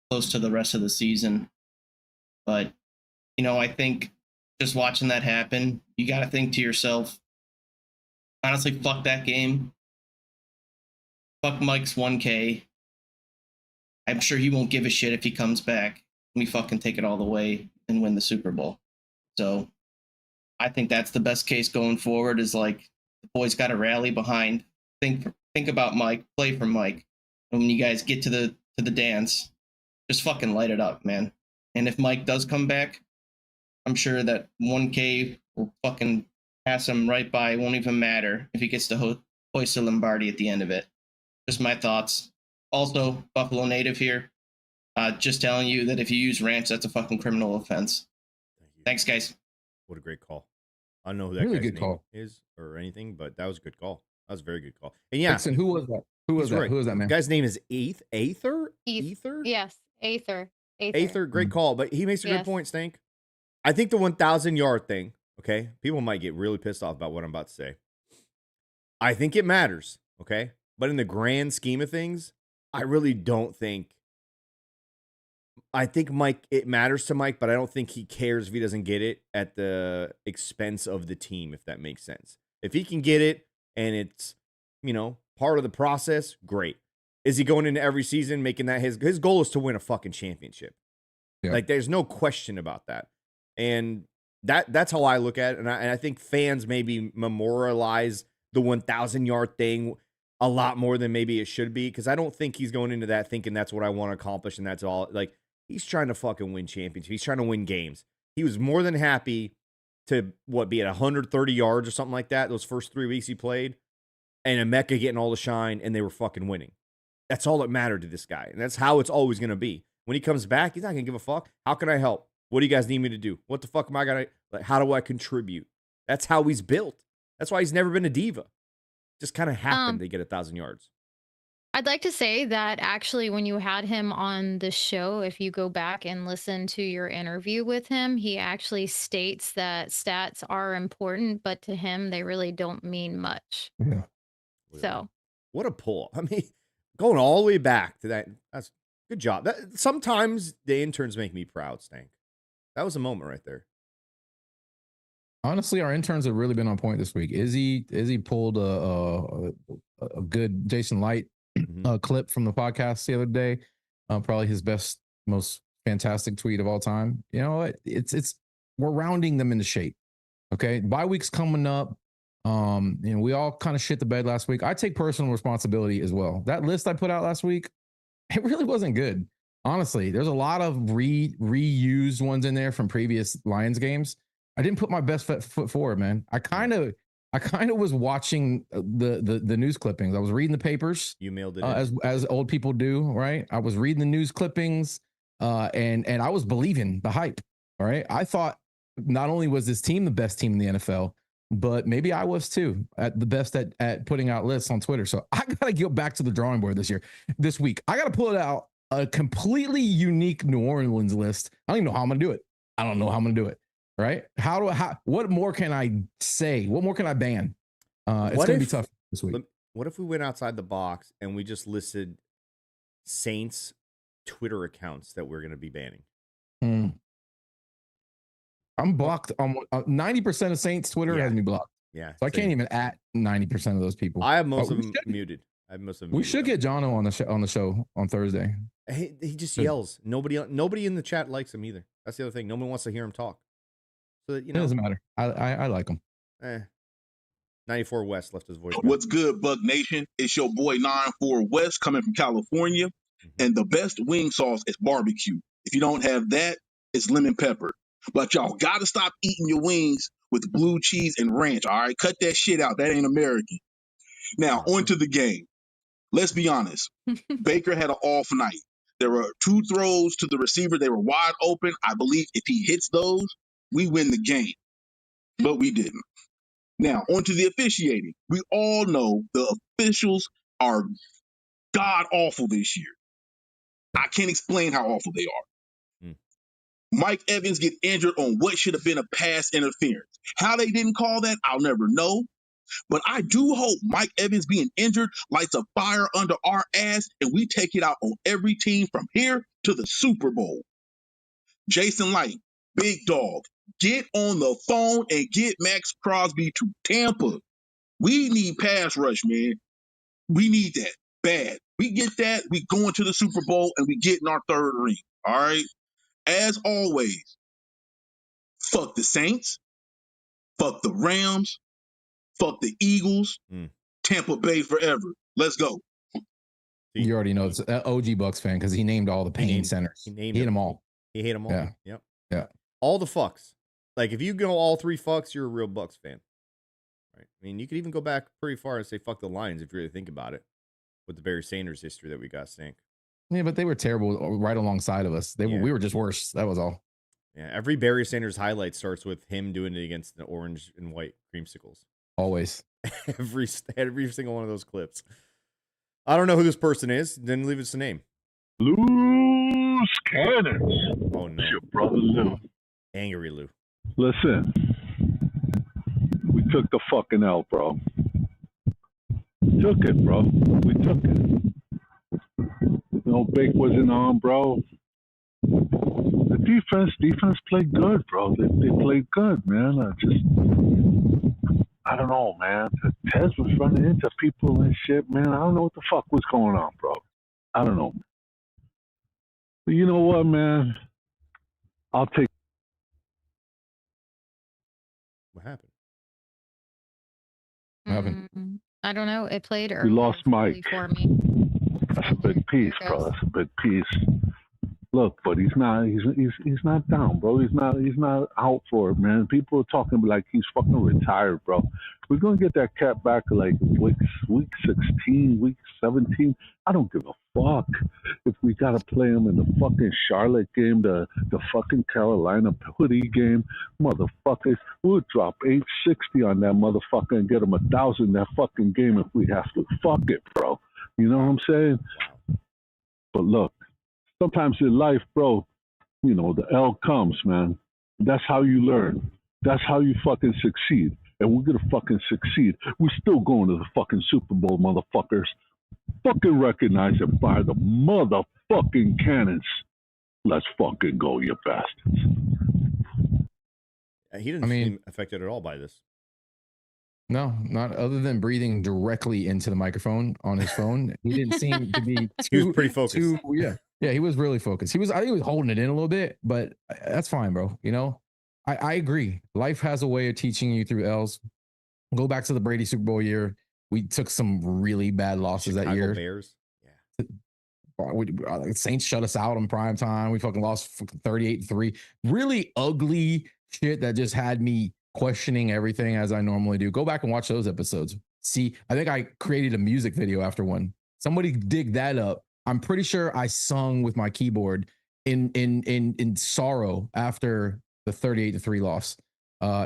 close to the rest of the season. But, I think just watching that happen, you got to think to yourself, honestly, fuck that game. Fuck Mike's 1K. I'm sure he won't give a shit if he comes back. We fucking take it all the way and win the Super Bowl. So I think that's the best case going forward is like the boys got to rally behind. Think about Mike, play for Mike. And when you guys get to the dance, just fucking light it up, man. And if Mike does come back, I'm sure that 1K will fucking pass him right by. It won't even matter if he gets to hoist a Lombardi at the end of it. Just my thoughts. Also, Buffalo native here. Just telling you that if you use ranch, that's a fucking criminal offense. Thanks, guys. What a great call. I don't know who that guy's name is or anything, but that was a good call. That was a very good call. And yeah. Listen, who was that? Who was that? Right. Who was that, man? The guy's name is Aether? Yes. Aether. Aether, great call. But he makes a good point, Stank. I think the 1,000-yard thing, okay? People might get really pissed off about what I'm about to say. I think it matters, okay? But in the grand scheme of things, I really don't think. I think it matters to Mike, but I don't think he cares if he doesn't get it at the expense of the team, if that makes sense. If he can get it and it's, part of the process, great. Is he going into every season making that his goal is to win a fucking championship? Yeah. Like, there's no question about that. And That's how I look at it, and I think fans maybe memorialize the 1,000-yard thing a lot more than maybe it should be, because I don't think he's going into that thinking that's what I want to accomplish and that's all. Like, he's trying to fucking win championships. He's trying to win games. He was more than happy to be at 130 yards or something like that those first 3 weeks he played, and Emeka getting all the shine, and they were fucking winning. That's all that mattered to this guy, and that's how it's always going to be. When he comes back, he's not going to give a fuck. How can I help? What do you guys need me to do? What the fuck am I going to, like, how do I contribute? That's how he's built. That's why he's never been a diva. Just kind of happened to get 1,000 yards. I'd like to say that actually when you had him on the show, if you go back and listen to your interview with him, he actually states that stats are important, but to him, they really don't mean much. Yeah. So. What a pull. I mean, going all the way back to that, that's good job. Sometimes the interns make me proud, Stank. That was a moment right there. Honestly, our interns have really been on point this week. Izzy pulled a good Jason Light clip from the podcast the other day. Probably his best, most fantastic tweet of all time. You know what? It's we're rounding them into shape. Okay, bye week's coming up. We all kind of shit the bed last week. I take personal responsibility as well. That list I put out last week, it really wasn't good. Honestly, there's a lot of reused ones in there from previous Lions games. I didn't put my best foot forward, man. I kind of was watching the news clippings. I was reading the papers. You mailed it as old people do, right? I was reading the news clippings, and I was believing the hype. All right, I thought not only was this team the best team in the NFL, but maybe I was too, at the best at putting out lists on Twitter. So I gotta go back to the drawing board this week. I gotta pull it out a completely unique New Orleans list. I don't even know how I'm gonna do it. I don't know how I'm gonna do it. Right? What more can I say? What more can I ban? It's going to be tough this week. What if we went outside the box and we just listed Saints Twitter accounts that we're going to be banning? I'm blocked on 90% of Saints Twitter has me blocked. Yeah. So I can't even at 90% of those people. I have most of them muted. We should get Jono on the show on Thursday. He just yells. Nobody in the chat likes him either. That's the other thing. Nobody wants to hear him talk. So that, it doesn't matter. I like him. 94 West left his voice. What's good, Bug Nation? It's your boy 94 West coming from California, and the best wing sauce is barbecue. If you don't have that, it's lemon pepper. But y'all gotta stop eating your wings with blue cheese and ranch. All right, cut that shit out. That ain't American. Now on to the game. Let's be honest. Baker had an off night. There were 2 throws to the receiver. They were wide open. I believe if he hits those, we win the game, but we didn't. Now, on to the officiating. We all know the officials are god-awful this year. I can't explain how awful they are. Mike Evans get injured on what should have been a pass interference. How they didn't call that, I'll never know. But I do hope Mike Evans being injured lights a fire under our ass and we take it out on every team from here to the Super Bowl. Jason Light, big dog. Get on the phone and get Max Crosby to Tampa. We need pass rush, man. We need that bad. We get that, we go into the Super Bowl and we get in our 3rd ring. All right? As always, fuck the Saints, fuck the Rams, fuck the Eagles, Tampa Bay forever. Let's go. You already know it's an OG Bucs fan because he named all the pain centers. He hit them all. He hit them all. Yeah. Yep. Yeah. All the fucks. Like, if you go all 3 fucks, you're a real Bucs fan. Right? I mean, you could even go back pretty far and say fuck the Lions if you really think about it. With the Barry Sanders history that we got, Stink. Yeah, but they were terrible right alongside of us. We were just worse. That was all. Yeah, every Barry Sanders highlight starts with him doing it against the orange and white creamsicles. Always. every single one of those clips. I don't know who this person is. Didn't leave us a name. Loose cannons. Oh, no. It's your brother Lou. Angry Lou. Listen, we took the fucking L, bro. Took it, bro. We took it. No, Bake wasn't on, bro. The defense played good, bro. They played good, man. I don't know, man. Tez was running into people and shit, man. I don't know what the fuck was going on, bro. I don't know. But you know what, man? I'll take What happened? What happened? I don't know. It played We earlier lost Mike. for me. That's a big piece, Here it bro. goes. That's a big piece. Look, but he's not down, bro. He's not out for it, man. People are talking like he's fucking retired, bro. We're gonna get that cat back like week 16, week 17. I don't give a fuck if we gotta play him in the fucking Charlotte game, the fucking Carolina hoodie game, motherfuckers. We'll drop 860 on that motherfucker and get him 1,000 that fucking game if we have to. Fuck it, bro. You know what I'm saying? But look. Sometimes in life, bro, you know, the L comes, man. That's how you learn. That's how you fucking succeed. And we're going to fucking succeed. We're still going to the fucking Super Bowl, motherfuckers. Fucking recognize it by the motherfucking cannons. Let's fucking go, you bastards. He didn't seem affected at all by this. No, not other than breathing directly into the microphone on his phone. He didn't seem to be He was pretty focused. Yeah, he was really focused. I think he was holding it in a little bit, but that's fine, bro. You know, I agree. Life has a way of teaching you through L's. Go back to the Brady Super Bowl year. We took some really bad losses that year. Bears. Yeah. Saints shut us out on prime time. We fucking lost 38-3. Really ugly shit that just had me questioning everything as I normally do. Go back and watch those episodes. See, I think I created a music video after one. Somebody dig that up. I'm pretty sure I sung with my keyboard in sorrow after the 38-3 loss.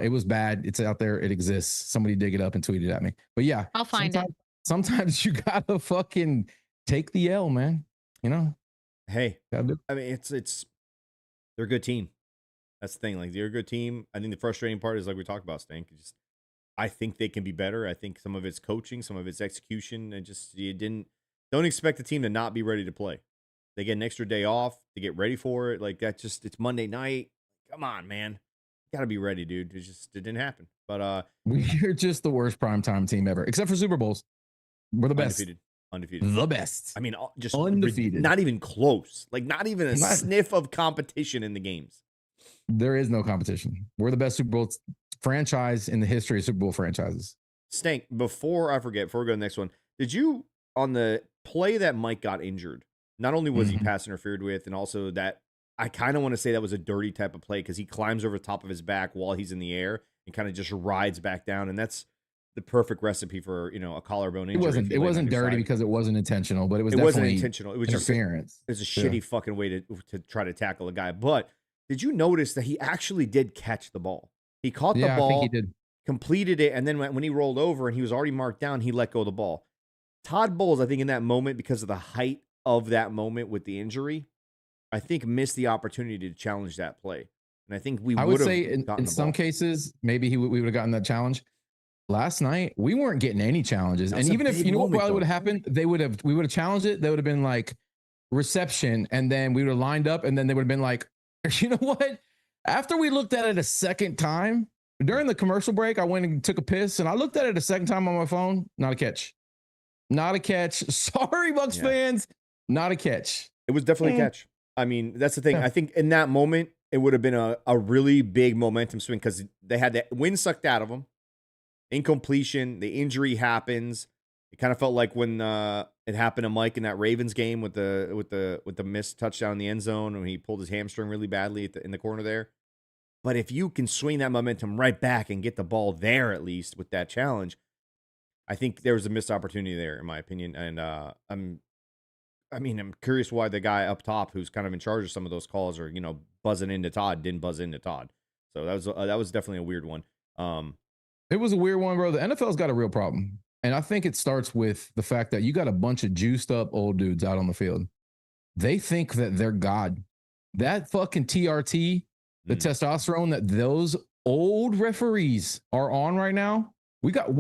It was bad. It's out there. It exists. Somebody dig it up and tweet it at me. But yeah, I'll find it. Sometimes you gotta fucking take the L, man. You know. Hey, I mean, it's they're a good team. That's the thing. Like, they're a good team. I think the frustrating part is, like we talked about, Stank. I think they can be better. I think some of it's coaching, some of it's execution, and just don't expect the team to not be ready to play. They get an extra day off to get ready for it. Like, it's Monday night. Come on, man. You gotta be ready, dude. It didn't happen. But we're just the worst primetime team ever, except for Super Bowls. We're the best. Undefeated. The best. I mean, just undefeated. Not even close. Like, not even a sniff of competition in the games. There is no competition. We're the best Super Bowl franchise in the history of Super Bowl franchises. Stank, before we go to the next one, did you, on the play that Mike got injured, not only was he pass interfered with, and also that I kind of want to say that was a dirty type of play because he climbs over top of his back while he's in the air and kind of just rides back down. And that's the perfect recipe for, a collarbone injury. It wasn't dirty because it wasn't intentional, but it was wasn't intentional. It was interference. It was a shitty fucking way to try to tackle a guy. But did you notice that he actually did catch the ball? He caught the ball, I think he did. Completed it, and then when he rolled over and he was already marked down, he let go of the ball. Todd Bowles, I think in that moment, because of the height of that moment with the injury, I think missed the opportunity to challenge that play. And I think I would say in some cases, maybe we would have gotten that challenge. Last night, we weren't getting any challenges. And even if, what probably would have happened, we would have challenged it. They would have been like reception, and then we would have lined up, and then they would have been like, you know what? After we looked at it a second time, during the commercial break, I went and took a piss, and I looked at it a second time on my phone. Not a catch. Not a catch. Sorry, Bucs fans. Not a catch. It was definitely a catch. I mean, that's the thing. I think in that moment, it would have been a really big momentum swing because they had the wind sucked out of them. Incompletion. The injury happens. It kind of felt like when it happened to Mike in that Ravens game with the missed touchdown in the end zone when he pulled his hamstring really badly in the corner there. But if you can swing that momentum right back and get the ball there at least with that challenge, I think there was a missed opportunity there, in my opinion. And I'm curious why the guy up top who's kind of in charge of some of those calls or buzzing into Todd didn't buzz into Todd. So that was definitely a weird one. It was a weird one, bro. The NFL's got a real problem. And I think it starts with the fact that you got a bunch of juiced up old dudes out on the field. They think that they're God. That fucking TRT, the testosterone that those old referees are on right now, we got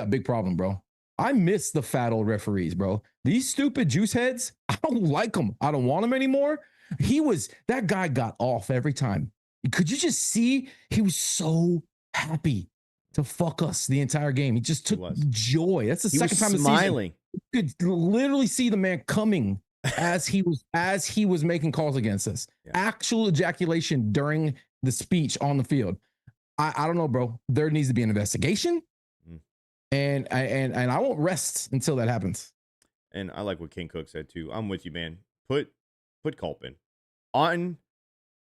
big problem, bro. I miss the fat old referees, bro. These stupid juice heads, I don't like them. I don't want them anymore. That guy got off every time. Could you just see? He was so happy to fuck us the entire game. He just took joy. That's the second time smiling. You could literally see the man coming as he was making calls against us. Yeah. Actual ejaculation during the speech on the field. I don't know, bro. There needs to be an investigation, and I won't rest until that happens. And I like what King Cook said too. I'm with you, man. Put Culp in. Otten,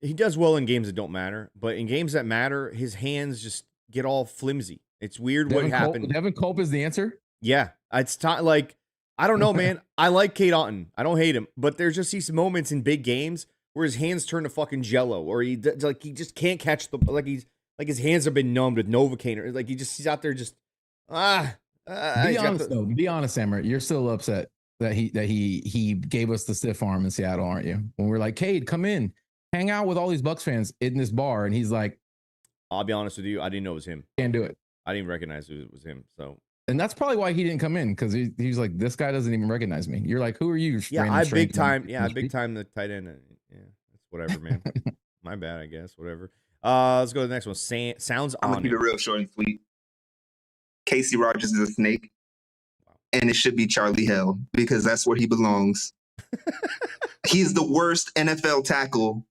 he does well in games that don't matter, but in games that matter, his hands just get all flimsy. It's weird what happened. Devin Culp is the answer. Yeah, it's like I don't know, man. I like Cade Otton. I don't hate him, but there's just these moments in big games where his hands turn to fucking jello, or he just can't catch the his hands have been numbed with Novocaine, or like he's out there just Be honest though. Be honest, Sammer. You're still upset that he gave us the stiff arm in Seattle, aren't you? When we're like, Cade, come in, hang out with all these Bucs fans in this bar, and he's like, I'll be honest with you, I didn't know it was him. Can't do it. I didn't recognize it was him. So, and that's probably why he didn't come in, because he's like, this guy doesn't even recognize me. You're like, who are you? Yeah, I big time the tight end. Yeah, that's whatever, man. My bad, I guess. Whatever. Let's go to the next one. Sounds I'm gonna keep it real short and sweet. Casey Rogers is a snake, and it should be Charlie Hell because that's where he belongs. He's the worst NFL tackle.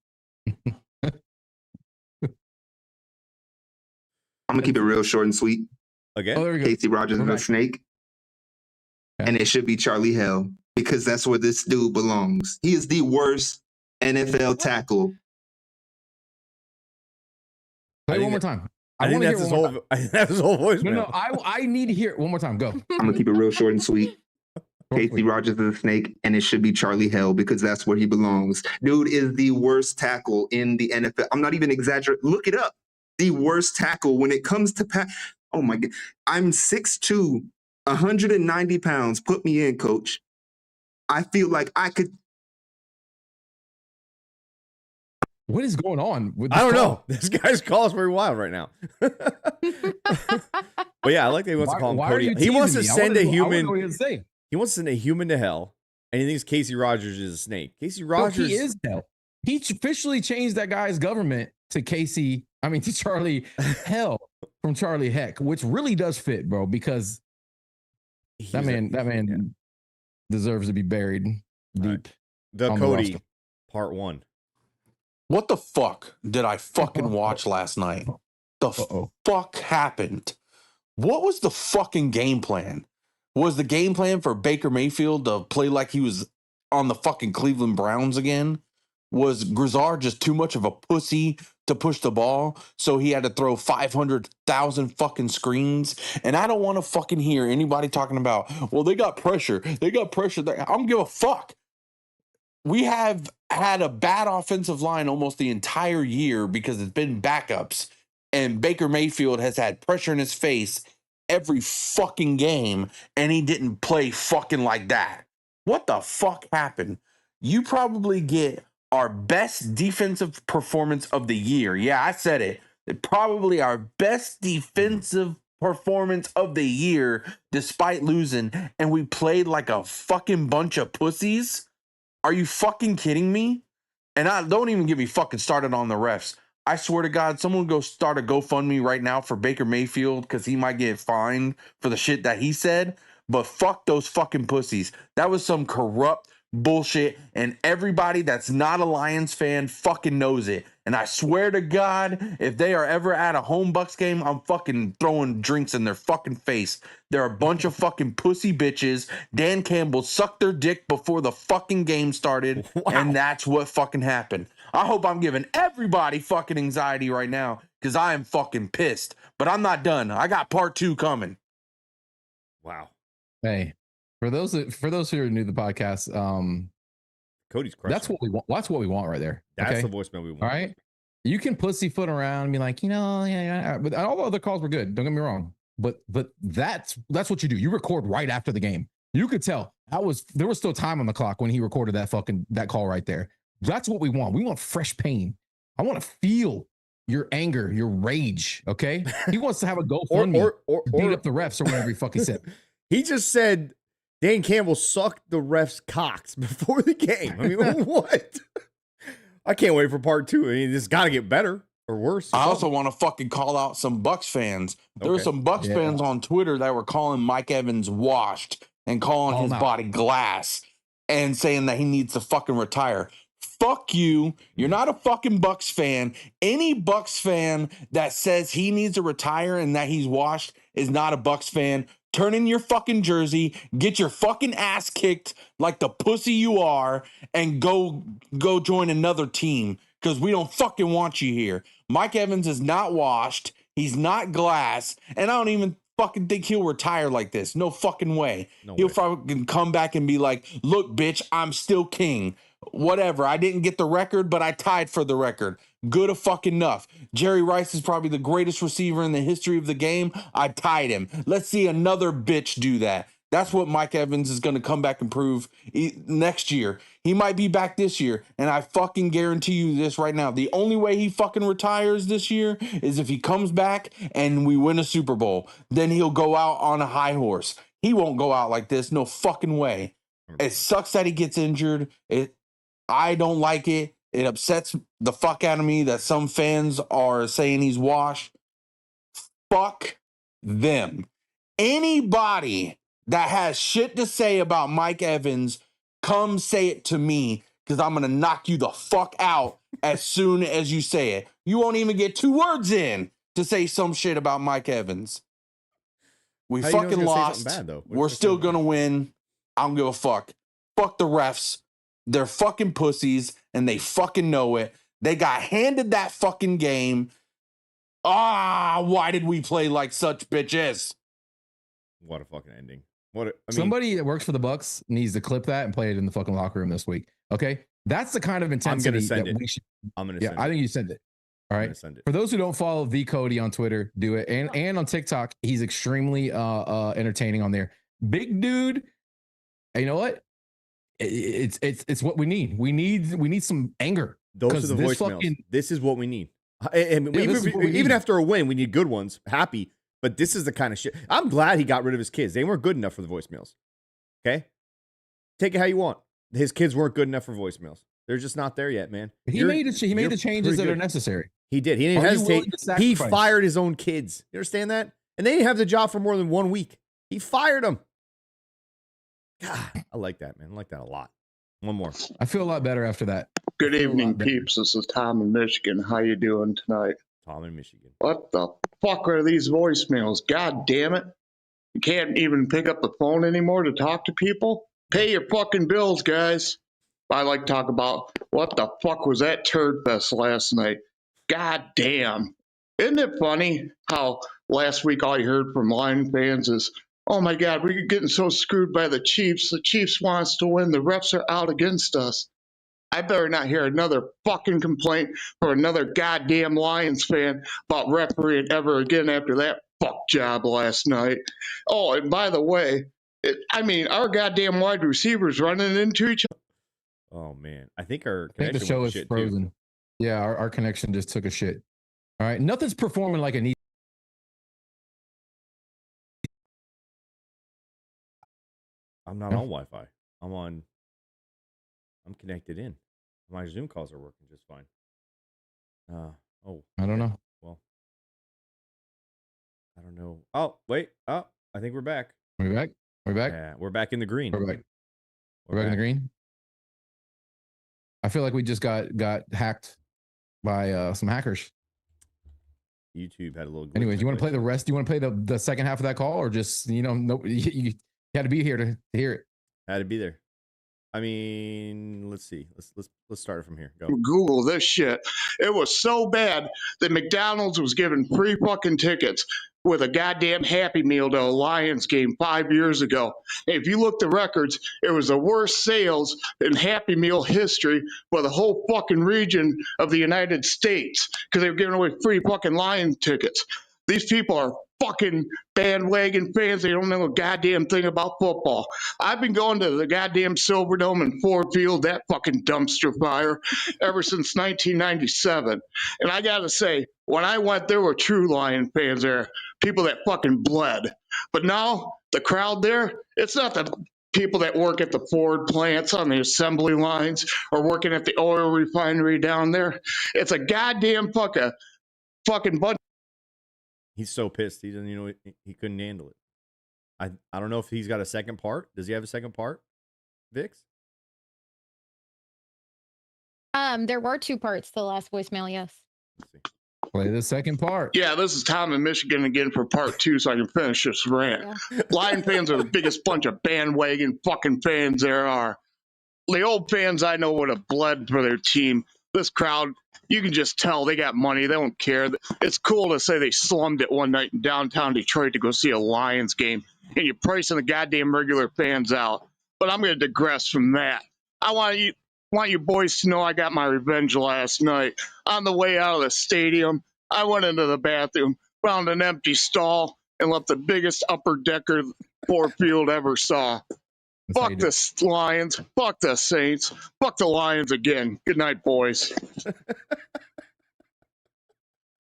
I'm gonna keep it real short and sweet. Again, Casey Rogers is a snake, and it should be Charlie Hell because that's where this dude belongs. He is the worst NFL tackle. Play one more time. I think that's his whole. That's his whole voice. No, I need to hear it one more time. Go. I'm gonna keep it real short and sweet. Casey Rogers is a snake, and it should be Charlie Hell because that's where he belongs. Dude is the worst tackle in the NFL. I'm not even exaggerating. Look it up. The worst tackle when it comes to pass. Oh my God. I'm 6'2", 190 pounds. Put me in, coach. I feel like I could. What is going on with this I don't know. This guy's call is very wild right now. But yeah, I like that he wants to call him Cody. He wants to send a human. He wants to send a human to hell, and he thinks Casey Rogers is a snake. Casey Rogers he is hell. He officially changed that guy's government to Charlie Hell from Charlie Heck, which really does fit, bro, because that man deserves to be buried deep. Right. The Cody part 1. What the fuck did I fucking watch last night? The fuck happened? What was the fucking game plan? Was the game plan for Baker Mayfield to play like he was on the fucking Cleveland Browns again? Was Grizzard just too much of a pussy to push the ball, so he had to throw 500,000 fucking screens? And I don't want to fucking hear anybody talking about, well, they got pressure. They got pressure. I don't give a fuck. We have had a bad offensive line almost the entire year because it's been backups, and Baker Mayfield has had pressure in his face every fucking game, and he didn't play fucking like that. What the fuck happened? You probably get our best defensive performance of the year. Yeah, I said it. Probably our best defensive performance of the year despite losing, and we played like a fucking bunch of pussies? Are you fucking kidding me? And I don't even get me fucking started on the refs. I swear to God, someone go start a GoFundMe right now for Baker Mayfield because he might get fined for the shit that he said. But fuck those fucking pussies. That was some corrupt bullshit, and everybody that's not a Lions fan fucking knows it. And I swear to God, if they are ever at a home Bucs game, I'm fucking throwing drinks in their fucking face. They're a bunch of fucking pussy bitches. Dan Campbell sucked their dick before the fucking game started, and that's what fucking happened. I hope I'm giving everybody fucking anxiety right now because I am fucking pissed. But I'm not done. I got part 2 coming. Wow. Hey, for those who are new to the podcast, Cody's crushing. That's what we want. That's what we want right there. That's the voicemail we want. All right. You can pussyfoot around and be like, yeah. But all the other calls were good. Don't get me wrong. But that's what you do. You record right after the game. You could tell there was still time on the clock when he recorded that call right there. That's what we want. We want fresh pain. I want to feel your anger, your rage. Okay. He wants to have a GoFundMe or beat up the refs or whatever he fucking said. He just said Dan Campbell sucked the refs' cocks before the game. I mean, what? I can't wait for part 2. I mean, this got to get better or worse. I also want to fucking call out some Bucs fans. There were some Bucs fans on Twitter that were calling Mike Evans washed and calling his body glass and saying that he needs to fucking retire. Fuck you. You're not a fucking Bucs fan. Any Bucs fan that says he needs to retire and that he's washed is not a Bucs fan. Turn in your fucking jersey, get your fucking ass kicked like the pussy you are, and go join another team because we don't fucking want you here. Mike Evans is not washed. He's not glass, and I don't even fucking think he'll retire like this. No fucking way. He'll fucking come back and be like, look, bitch, I'm still king. Whatever. I didn't get the record, but I tied for the record. Good fucking enough. Jerry Rice is probably the greatest receiver in the history of the game. I tied him. Let's see another bitch do that. That's what Mike Evans is going to come back and prove next year. He might be back this year, and I fucking guarantee you this right now. The only way he fucking retires this year is if he comes back and we win a Super Bowl. Then he'll go out on a high horse. He won't go out like this. No fucking way. It sucks that he gets injured. I don't like it. It upsets the fuck out of me that some fans are saying he's washed. Fuck them. Anybody that has shit to say about Mike Evans, come say it to me because I'm going to knock you the fuck out as soon as you say it. You won't even get 2 words in to say some shit about Mike Evans. We fucking lost. Bad, though? We're still going to win. I don't give a fuck. Fuck the refs. They're fucking pussies and they fucking know it. They got handed that fucking game. Why did we play like such bitches? What a fucking ending. Somebody that works for the Bucs needs to clip that and play it in the fucking locker room this week. Okay? That's the kind of intensity that we should. I'm going to send it. I think you send it. All right. For those who don't follow V Cody on Twitter, do it. And on TikTok, he's extremely entertaining on there. Big dude. And you know what? It's what we need. We need some anger. Those are the voicemails. This is what we need. Even after a win, we need good ones. Happy. But this is the kind of shit. I'm glad he got rid of his kids. They weren't good enough for the voicemails. Okay? Take it how you want. His kids weren't good enough for voicemails. They're just not there yet, man. He made the changes that are necessary. He did. He didn't hesitate. He fired his own kids. You understand that? And they didn't have the job for more than 1 week. He fired them. God, I like that, man. I like that a lot. One more. I feel a lot better after that. Good evening, peeps. This is Tom in Michigan. How you doing tonight? Tom in Michigan. What the fuck are these voicemails? God damn it. You can't even pick up the phone anymore to talk to people? Pay your fucking bills, guys. I like to talk about what the fuck was that turd fest last night? God damn. Isn't it funny how last week all you heard from Lion fans is, oh my God, we're getting so screwed by the Chiefs. The Chiefs want us to win. The refs are out against us. I better not hear another fucking complaint from another goddamn Lions fan about refereeing ever again after that fuck job last night. Oh, and by the way, our goddamn wide receivers running into each other. Oh, man. I think the show is frozen. Too. Yeah, our connection just took a shit. All right. Nothing's performing like it needs. I'm not on Wi-Fi. I'm connected in. My Zoom calls are working just fine. I don't know. Well, I don't know. Oh, wait. Oh, I think we're back. We're back. Yeah, we're back in the green. We're back in the green. I feel like we just got hacked by some hackers. YouTube had a little glitch. Anyways, you want to play the rest? You want to play the second half of that call, or just no? You had to be here to hear it. Had to be there. I mean, let's see. Let's start it from here. Go. Google this shit. It was so bad that McDonald's was giving free fucking tickets with a goddamn Happy Meal to a Lions game 5 years ago. And if you look the records, it was the worst sales in Happy Meal history for the whole fucking region of the United States because they were giving away free fucking Lions tickets. These people are fucking bandwagon fans. They don't know a goddamn thing about football. I've been going to the goddamn Silverdome and Ford Field, that fucking dumpster fire, ever since 1997. And I got to say, when I went, there were true Lion fans there, people that fucking bled. But now, the crowd there, it's not the people that work at the Ford plants on the assembly lines or working at the oil refinery down there. It's a goddamn fucking bunch. He's so pissed. He doesn't, he couldn't handle it. I don't know if he's got a second part. Does he have a second part, Vix? There were 2 parts to the last voicemail, yes. Play the second part. Yeah, this is Tom in Michigan again for part 2 so I can finish this rant. Yeah. Lion fans are the biggest bunch of bandwagon fucking fans there are. The old fans I know would have bled for their team. This crowd, you can just tell they got money. They don't care. It's cool to say they slummed it one night in downtown Detroit to go see a Lions game, and you're pricing the goddamn regular fans out. But I'm going to digress from that. I want you boys to know I got my revenge last night. On the way out of the stadium, I went into the bathroom, found an empty stall, and left the biggest upper decker Ford Field ever saw. That's how you Fuck do it. the Lions. Fuck the Saints. Fuck the Lions again. Good night, boys.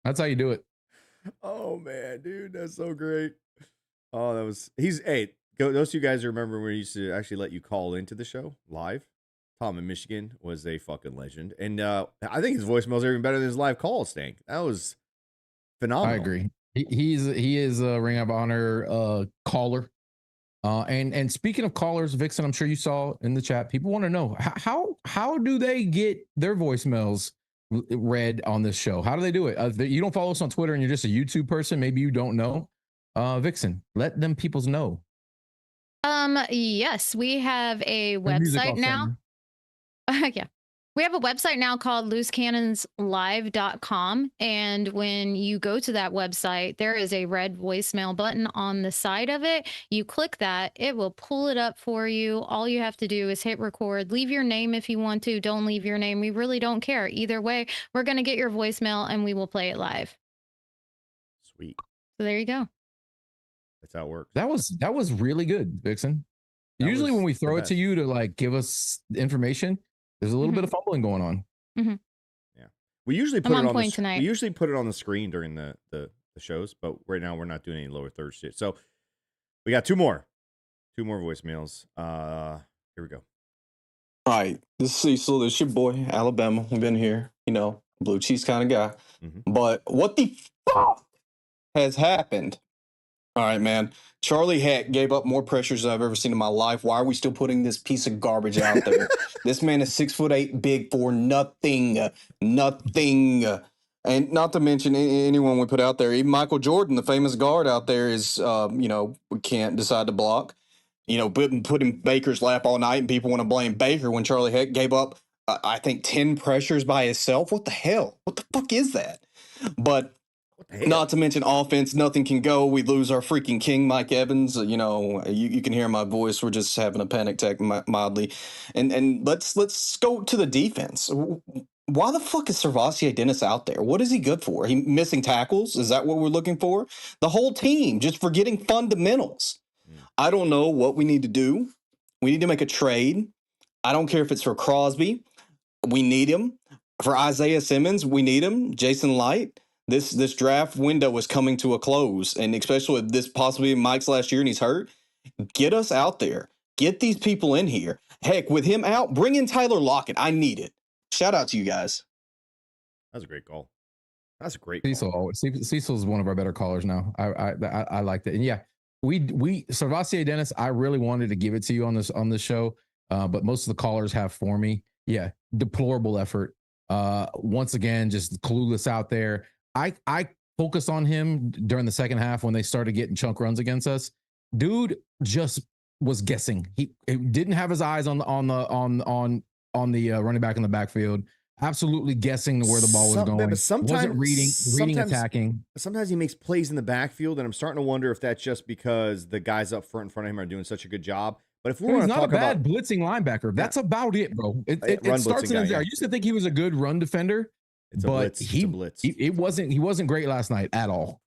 That's how you do it. Oh man, dude, that's so great. Oh, those two guys remember when we used to actually let you call into the show live. Tom in Michigan was a fucking legend, and I think his voicemails are even better than his live calls. Stank, that was phenomenal. I agree. He is a Ring of Honor caller. And speaking of callers, Vixen, I'm sure you saw in the chat, people want to know how do they get their voicemails read on this show? How do they do it? You don't follow us on Twitter and you're just a YouTube person. Maybe you don't know. Vixen, let them peoples know. Yes, we have a website now. Yeah. We have a website now called loosecannonslive.com. And when you go to that website, there is a red voicemail button on the side of it. You click that, it will pull it up for you. All you have to do is hit record, leave your name if you want to. Don't leave your name. We really don't care. Either way, we're going to get your voicemail and we will play it live. Sweet. So there you go. That's how it works. That was really good, Vixen. Usually when we throw it to you to like give us information, there's a little bit of fumbling going on. Yeah, we usually put it on point tonight. We usually put it on the screen during the shows, but right now we're not doing any lower third shit. So we got two more voicemails. Here we go. All right, this is Cecil. This is your boy, Alabama. We've been here, blue cheese kind of guy. But what the fuck has happened? All right, man. Charlie Heck gave up more pressures than I've ever seen in my life. Why are we still putting this piece of garbage out there? This man is 6'8", big for nothing. And not to mention anyone we put out there. Even Michael Jordan, the famous guard out there, is, we can't decide to block. Put in Baker's lap all night, and people want to blame Baker when Charlie Heck gave up, I think, 10 pressures by himself. What the hell? What the fuck is that? But not to mention offense, nothing can go. We lose our freaking king, Mike Evans. You can hear my voice. We're just having a panic attack mildly. And let's go to the defense. Why the fuck is Servassier Dennis out there? What is he good for? He missing tackles? Is that what we're looking for? The whole team just forgetting fundamentals. I don't know what we need to do. We need to make a trade. I don't care if it's for Crosby. We need him. For Isaiah Simmons, we need him. Jason Light. This draft window is coming to a close, and especially with this possibly Mike's last year and he's hurt. Get us out there. Get these people in here. Heck, with him out, bring in Tyler Lockett. I need it. Shout out to you guys. That's a great call. That's a great call. Cecil is one of our better callers now. I like that. And yeah, we Servassier Dennis, I really wanted to give it to you on this show, but most of the callers have for me. Yeah, deplorable effort. Once again, just clueless out there. I focused on him during the second half when they started getting chunk runs against us. Dude just was guessing. He didn't have his eyes on the running back in the backfield. Absolutely guessing where the ball was going. But wasn't reading attacking. Sometimes he makes plays in the backfield, and I'm starting to wonder if that's just because the guys up front in front of him are doing such a good job. But if we want to talk about blitzing linebacker, that's about it, bro. It starts in there. I used to think he was a good run defender. He wasn't great last night at all.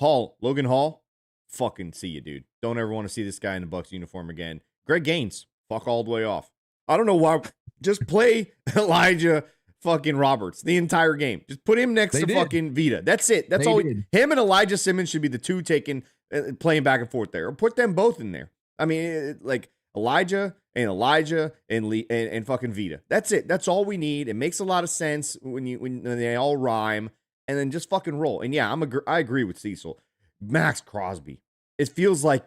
Logan Hall, fucking see you, dude. Don't ever want to see this guy in the Bucs uniform again. Greg Gaines, fuck all the way off. I don't know why. Just play Elijah fucking Roberts the entire game. Just put him next to fucking Vita. That's it. That's all. Him and Elijah Simmons should be the two playing back and forth there, or put them both in there. I mean, like Elijah and Lee and fucking Vita. That's it. That's all we need. It makes a lot of sense when they all rhyme, and then just fucking roll. And yeah, I agree with Cecil. Max Crosby. It feels like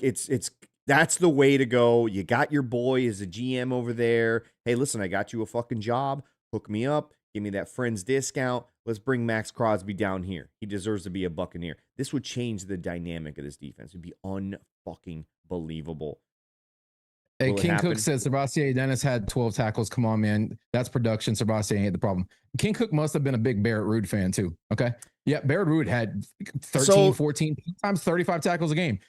that's the way to go. You got your boy as a GM over there. Hey, listen, I got you a fucking job. Hook me up. Give me that friend's discount. Let's bring Max Crosby down here. He deserves to be a Buccaneer. This would change the dynamic of this defense. It'd be unfucking believable. Hey, Will it King happen? Cook says Sebastian Dennis had 12 tackles. Come on, man. That's production. Sebastian ain't the problem. King Cook must have been a big Barrett Ruud fan, too. Okay. Yeah, Barrett Ruud had 13, 14, times 35 tackles a game.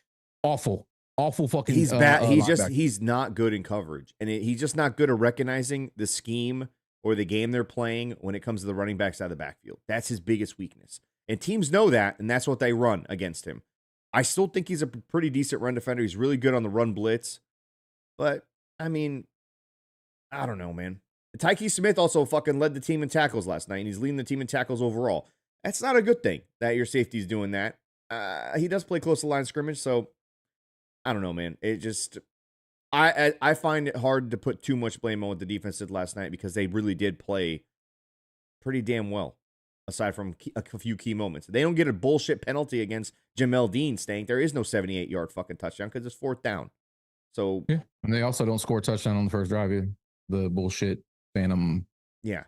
Awful fucking. He's bad. He's not good in coverage, and he's just not good at recognizing the scheme or the game they're playing when it comes to the running backs out of the backfield. That's his biggest weakness, and teams know that, and that's what they run against him. I still think he's a pretty decent run defender. He's really good on the run blitz, but I mean, I don't know, man. Tyke Smith also fucking led the team in tackles last night, and he's leading the team in tackles overall. That's not a good thing that your safety's doing that. He does play close to the line of scrimmage, so I don't know, man. It just, I find it hard to put too much blame on what the defense did last night because they really did play pretty damn well, aside from a few key moments. They don't get a bullshit penalty against Jamel Dean, Stank. There is no 78-yard fucking touchdown because it's 4th down. So yeah, and they also don't score a touchdown on the first drive either. The bullshit phantom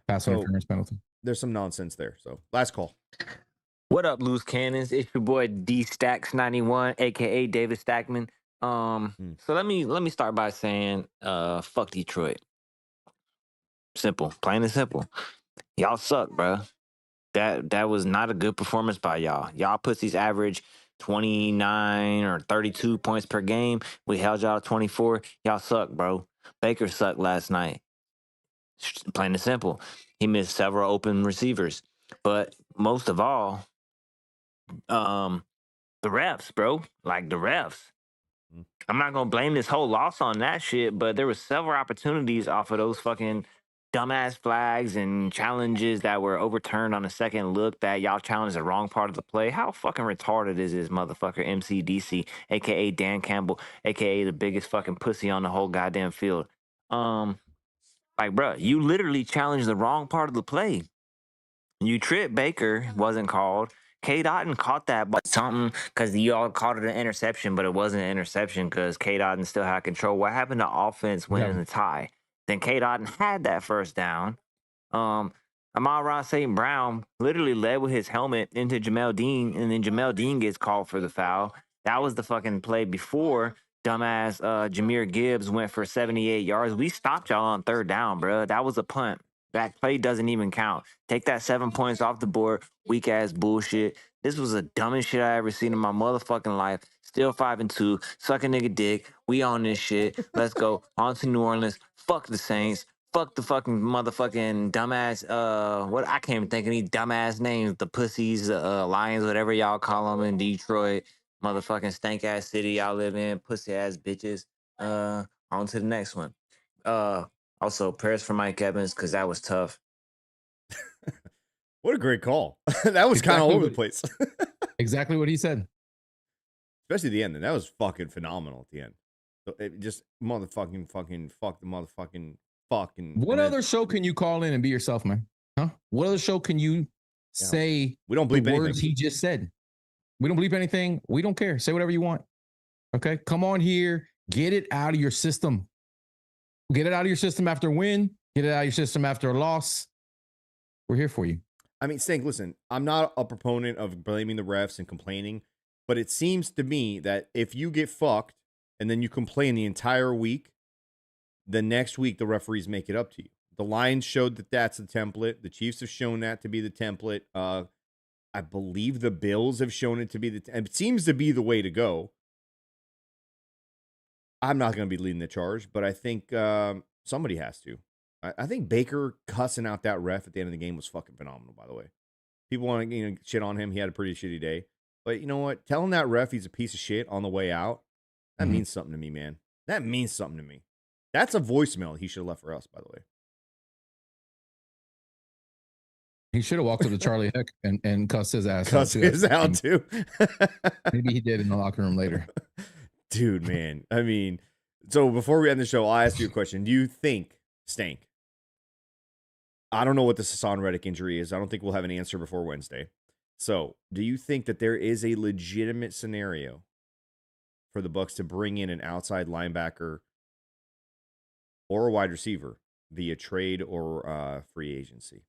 pass interference penalty. There's some nonsense there. So last call. What up, loose cannons? It's your boy D Stacks 91, aka David Stackman. So let me start by saying, fuck Detroit. Simple, plain and simple. Y'all suck, bro. That was not a good performance by y'all. Y'all pussies average 29 or 32 points per game. We held y'all to 24. Y'all suck, bro. Baker sucked last night. Plain and simple. He missed several open receivers. But most of all, the refs, bro. Like the refs. I'm not gonna blame this whole loss on that shit, but there were several opportunities off of those fucking dumbass flags and challenges that were overturned on a second look that y'all challenged the wrong part of the play. How fucking retarded is this motherfucker MCDC, aka Dan Campbell, aka the biggest fucking pussy on the whole goddamn field? Like, bro, you literally challenged the wrong part of the play. You tripped Baker, wasn't called. K. Dotton caught that by something because you all called it an interception, but it wasn't an interception because K. Dotton still had control. What happened to offense winning the tie? Then K. Dotton had that first down. Amon-Ra St. Brown literally led with his helmet into Jamel Dean, and then Jamel Dean gets called for the foul. That was the fucking play before dumbass Jahmyr Gibbs went for 78 yards. We stopped y'all on 3rd down, bro. That was a punt. That play doesn't even count. Take that 7 points off the board. Weak ass bullshit. This was the dumbest shit I ever seen in my motherfucking life. Still 5-2. Suck a nigga dick. We on this shit. Let's go. On to New Orleans. Fuck the Saints. Fuck the fucking motherfucking dumbass. What I can't even think of any dumbass names. The pussies, Lions, whatever y'all call them in Detroit. Motherfucking stank ass city y'all live in. Pussy ass bitches. On to the next one. Also, prayers for Mike Evans because that was tough. What a great call. That was kind of all over the place. Exactly what he said. Especially the end. And that was fucking phenomenal at the end. So it just motherfucking fuck the motherfucking fuck. What other show can you call in and be yourself, man? Huh? What other show can you say we don't bleep the anything. words he just said? We don't bleep anything. We don't care. Say whatever you want. Okay? Come on here. Get it out of your system. Get it out of your system after a win. Get it out of your system after a loss. We're here for you. I mean, Stank, listen, I'm not a proponent of blaming the refs and complaining, but it seems to me that if you get fucked and then you complain the entire week, the next week the referees make it up to you. The Lions showed that that's the template. The Chiefs have shown that to be the template. I believe the Bills have shown it to be it seems to be the way to go. I'm not going to be leading the charge, but I think somebody has to. I think Baker cussing out that ref at the end of the game was fucking phenomenal, by the way. People want to shit on him. He had a pretty shitty day. But you know what? Telling that ref he's a piece of shit on the way out, that means something to me, man. That means something to me. That's a voicemail he should have left for us, by the way. He should have walked up to Charlie Heck and cussed his ass Cussed his out, too. Maybe he did in the locker room later. Dude, man. I mean, so before we end the show, I'll ask you a question. Do you think, Stank, I don't know what the Hassan Reddick injury is. I don't think we'll have an answer before Wednesday. So, do you think that there is a legitimate scenario for the Bucs to bring in an outside linebacker or a wide receiver via trade or free agency.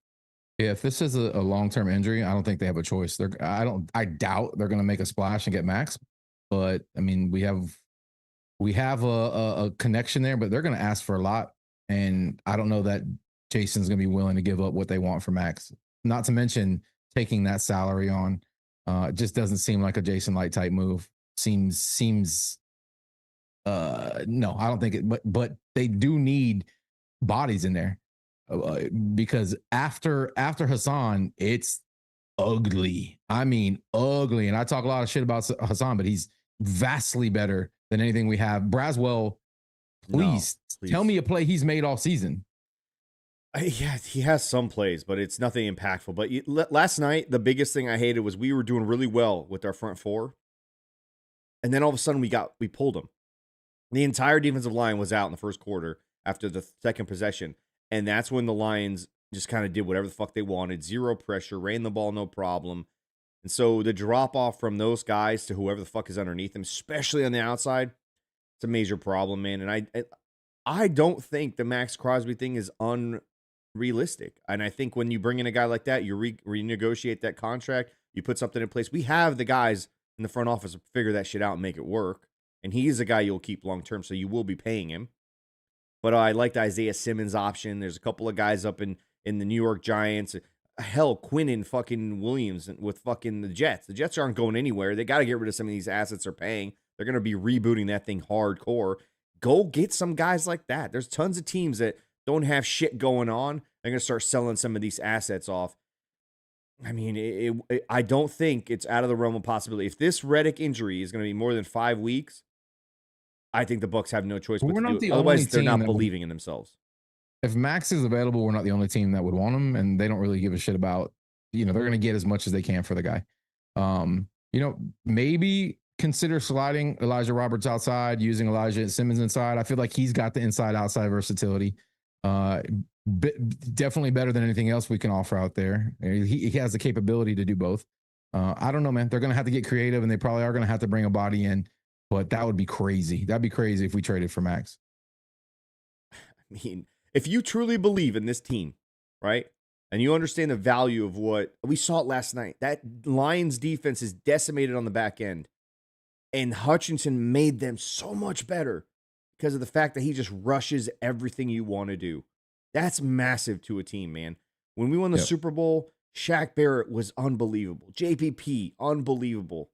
Yeah, if this is a long-term injury, I don't think they have a choice. I doubt they're going to make a splash and get Max. But I mean, we have a connection there, but they're going to ask for a lot, and I don't know that Jason's going to be willing to give up what they want for Max. Not to mention taking that salary on. It just doesn't seem like a Jason Light type move. Seems no, I don't think it. But they do need bodies in there because after Hassan, it's ugly. I mean, ugly. And I talk a lot of shit about Hassan, but he's vastly better than anything we have. Braswell, please tell me a play he's made all season. Yeah, he has some plays, but it's nothing impactful. But last night, the biggest thing I hated was we were doing really well with our front four, and then all of a sudden we pulled them. The entire defensive line was out in the first quarter after the second possession, and that's when the Lions just kind of did whatever the fuck they wanted. Zero pressure, ran the ball no problem. And so the drop off from those guys to whoever the fuck is underneath them, especially on the outside, it's a major problem, man. And I don't think the Max Crosby thing is unrealistic. And I think when you bring in a guy like that, you renegotiate that contract, you put something in place. We have the guys in the front office to figure that shit out and make it work. And he is a guy you'll keep long term, so you will be paying him. But I like the Isaiah Simmons option. There's a couple of guys up in the New York Giants. Hell, Quinnen fucking Williams with fucking the Jets. The Jets aren't going anywhere. They got to get rid of some of these assets they're paying. They're going to be rebooting that thing hardcore. Go get some guys like that. There's tons of teams that don't have shit going on. They're going to start selling some of these assets off. I mean, I don't think it's out of the realm of possibility. If this Reddick injury is going to be more than 5 weeks, I think the Bucs have no choice but to do it. Otherwise, they're not believing in themselves. If Max is available, we're not the only team that would want him, and they don't really give a shit about, they're going to get as much as they can for the guy. Maybe consider sliding Elijah Roberts outside, using Elijah Simmons inside. I feel like he's got the inside-outside versatility. Definitely better than anything else we can offer out there. He has the capability to do both. I don't know, man. They're going to have to get creative, and they probably are going to have to bring a body in, but that would be crazy. That'd be crazy if we traded for Max. I mean, if you truly believe in this team, right, and you understand the value of what we saw it last night, that Lions defense is decimated on the back end, and Hutchinson made them so much better because of the fact that he just rushes everything you want to do. That's massive to a team, man. When we won the Super Bowl, Shaq Barrett was unbelievable. JPP, unbelievable.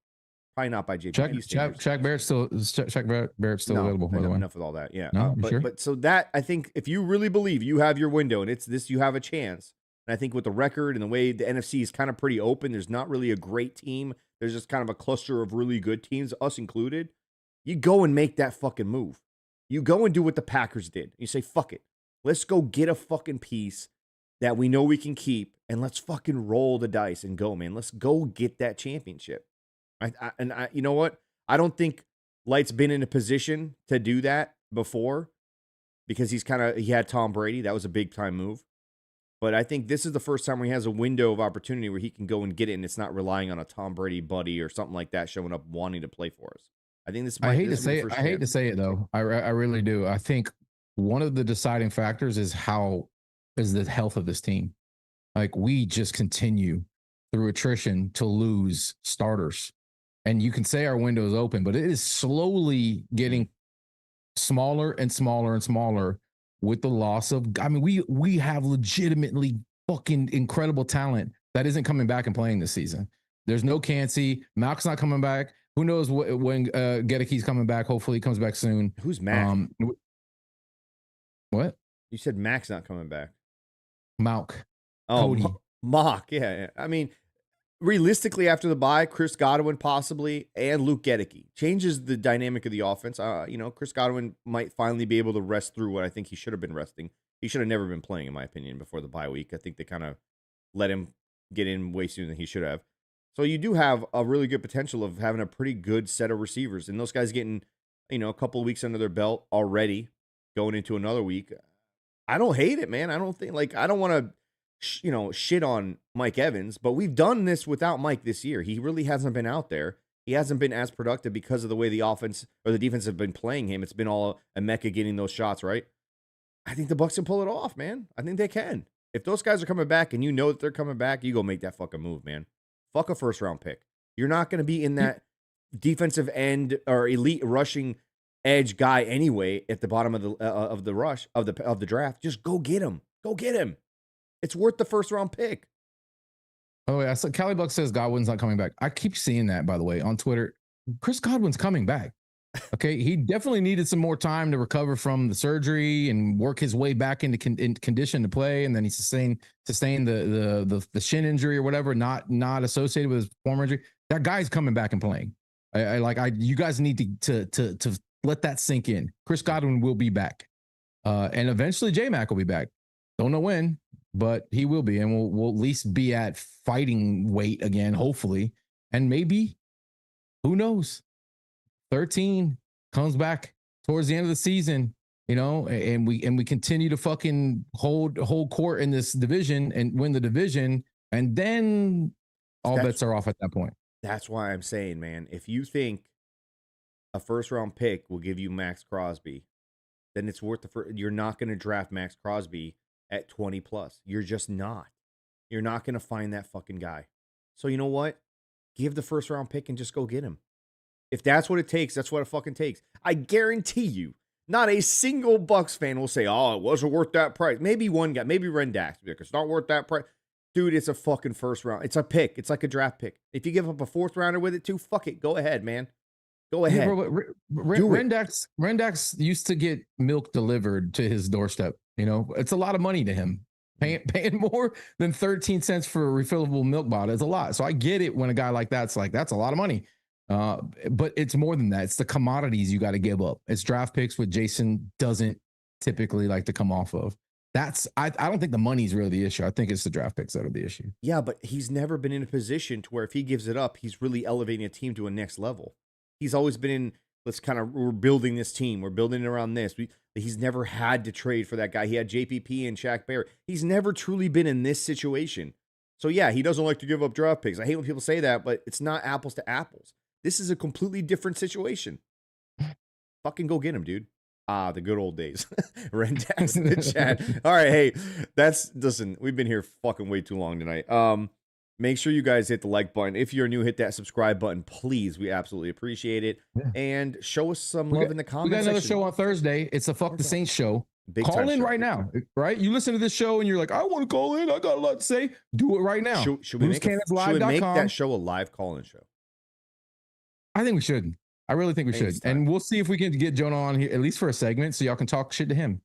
Probably not by JPP. Shaq Barrett's still available. By the way. Enough with all that. Yeah. No, sure? But so that, I think if you really believe you have your window and it's this, you have a chance. And I think with the record and the way the NFC is kind of pretty open, there's not really a great team. There's just kind of a cluster of really good teams, us included. You go and make that fucking move. You go and do what the Packers did. You say, fuck it. Let's go get a fucking piece that we know we can keep, and let's fucking roll the dice and go, man. Let's go get that championship. I you know what? I don't think Light's been in a position to do that before because he had Tom Brady. That was a big time move. But I think this is the first time where he has a window of opportunity where he can go and get it, and it's not relying on a Tom Brady buddy or something like that showing up wanting to play for us. I think this. I hate to say it though. I really do. I think one of the deciding factors is the health of this team. Like, we just continue through attrition to lose starters. And you can say our window is open, but it is slowly getting smaller and smaller and smaller with the loss of, we have legitimately fucking incredible talent that isn't coming back and playing this season. There's no Cansey. Malk's not coming back. Who knows when Gedecke's coming back? Hopefully he comes back soon. Who's Mac? What? You said Mac's not coming back. Malk. Oh, Mock. Yeah. I mean, realistically, after the bye, Chris Godwin possibly and Luke Gedecke changes the dynamic of the offense. Chris Godwin might finally be able to rest through what I think he should have been resting. He should have never been playing, in my opinion, before the bye week. I think they kind of let him get in way sooner than he should have. So you do have a really good potential of having a pretty good set of receivers, and those guys getting, a couple of weeks under their belt already, going into another week. I don't hate it, man. I don't think I don't want to, shit on Mike Evans, but we've done this without Mike this year. He really hasn't been out there. He hasn't been as productive because of the way the offense or the defense have been playing him. It's been all a Mecca getting those shots, right? I think the Bucs can pull it off, man. I think they can. If those guys are coming back and you know that they're coming back, you go make that fucking move, man. Fuck a first round pick. You're not going to be in that defensive end or elite rushing edge guy anyway at the bottom of the draft. Just go get him. Go get him. It's worth the first round pick. Oh yeah, so Cali Buck says Godwin's not coming back. I keep seeing that, by the way, on Twitter. Chris Godwin's coming back. Okay, he definitely needed some more time to recover from the surgery and work his way back into condition to play, and then he sustained the shin injury or whatever, not associated with his former injury. That guy's coming back and playing. You guys need to let that sink in. Chris Godwin will be back, and eventually J-Mac will be back. Don't know when, but he will be, and we'll at least be at fighting weight again, hopefully, and maybe, who knows? 13 comes back towards the end of the season, and we continue to fucking hold court in this division and win the division, and then all bets are off at that point. That's why I'm saying, man, if you think a first round pick will give you Max Crosby, then it's worth you're not going to draft Max Crosby at 20 plus. You're just not. You're not going to find that fucking guy. So you know what? Give the first round pick and just go get him. If that's what it takes, that's what it fucking takes. I guarantee you, not a single Bucs fan will say, oh, it wasn't worth that price. Maybe one guy, maybe Rendax. It's not worth that price. Dude, it's a fucking first round. It's a pick. It's like a draft pick. If you give up a fourth rounder with it too, fuck it. Go ahead, man. Go ahead. Yeah, Rendax used to get milk delivered to his doorstep. It's a lot of money to him. Paying more than 13 cents for a refillable milk bottle is a lot. So I get it when a guy like that's like, that's a lot of money. But it's more than that. It's the commodities you got to give up. It's draft picks, which Jason doesn't typically like to come off of. I don't think the money's really the issue. I think it's the draft picks that are the issue. Yeah, but he's never been in a position to where if he gives it up, he's really elevating a team to a next level. He's always been in, we're building this team. We're building it around this. He's never had to trade for that guy. He had JPP and Shaq Barrett. He's never truly been in this situation. So yeah, he doesn't like to give up draft picks. I hate when people say that, but it's not apples to apples. This is a completely different situation. Fucking go get him, dude. The good old days. Rendax in the chat. All right, hey, listen, we've been here fucking way too long tonight. Make sure you guys hit the like button. If you're new, hit that subscribe button, please. We absolutely appreciate it. Yeah. And show us some love in the comments. We got another show on Thursday. It's a Fuck the Saints show. Call in right now, right? You listen to this show and you're like, I want to call in. I got a lot to say. Do it right now. Should we make that show a live call-in show? I think we should. I really think we should. And we'll see if we can get Jonah on here, at least for a segment, so y'all can talk shit to him.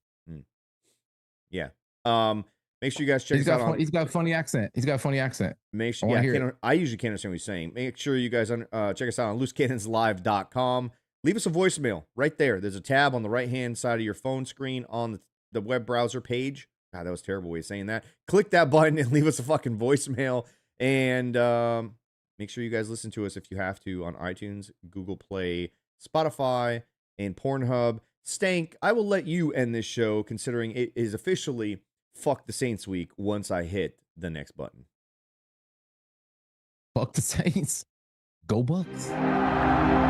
Yeah. Make sure you guys check us out. He's got a funny accent. Make sure. I usually can't understand what he's saying. Make sure you guys check us out on loosecannonslive.com. Leave us a voicemail right there. There's a tab on the right-hand side of your phone screen on the web browser page. God, that was a terrible way of saying that. Click that button and leave us a fucking voicemail. And make sure you guys listen to us if you have to on iTunes, Google Play, Spotify, and Pornhub. Stank, I will let you end this show considering it is officially Fuck the Saints week once I hit the next button. Fuck the Saints. Go Bucs.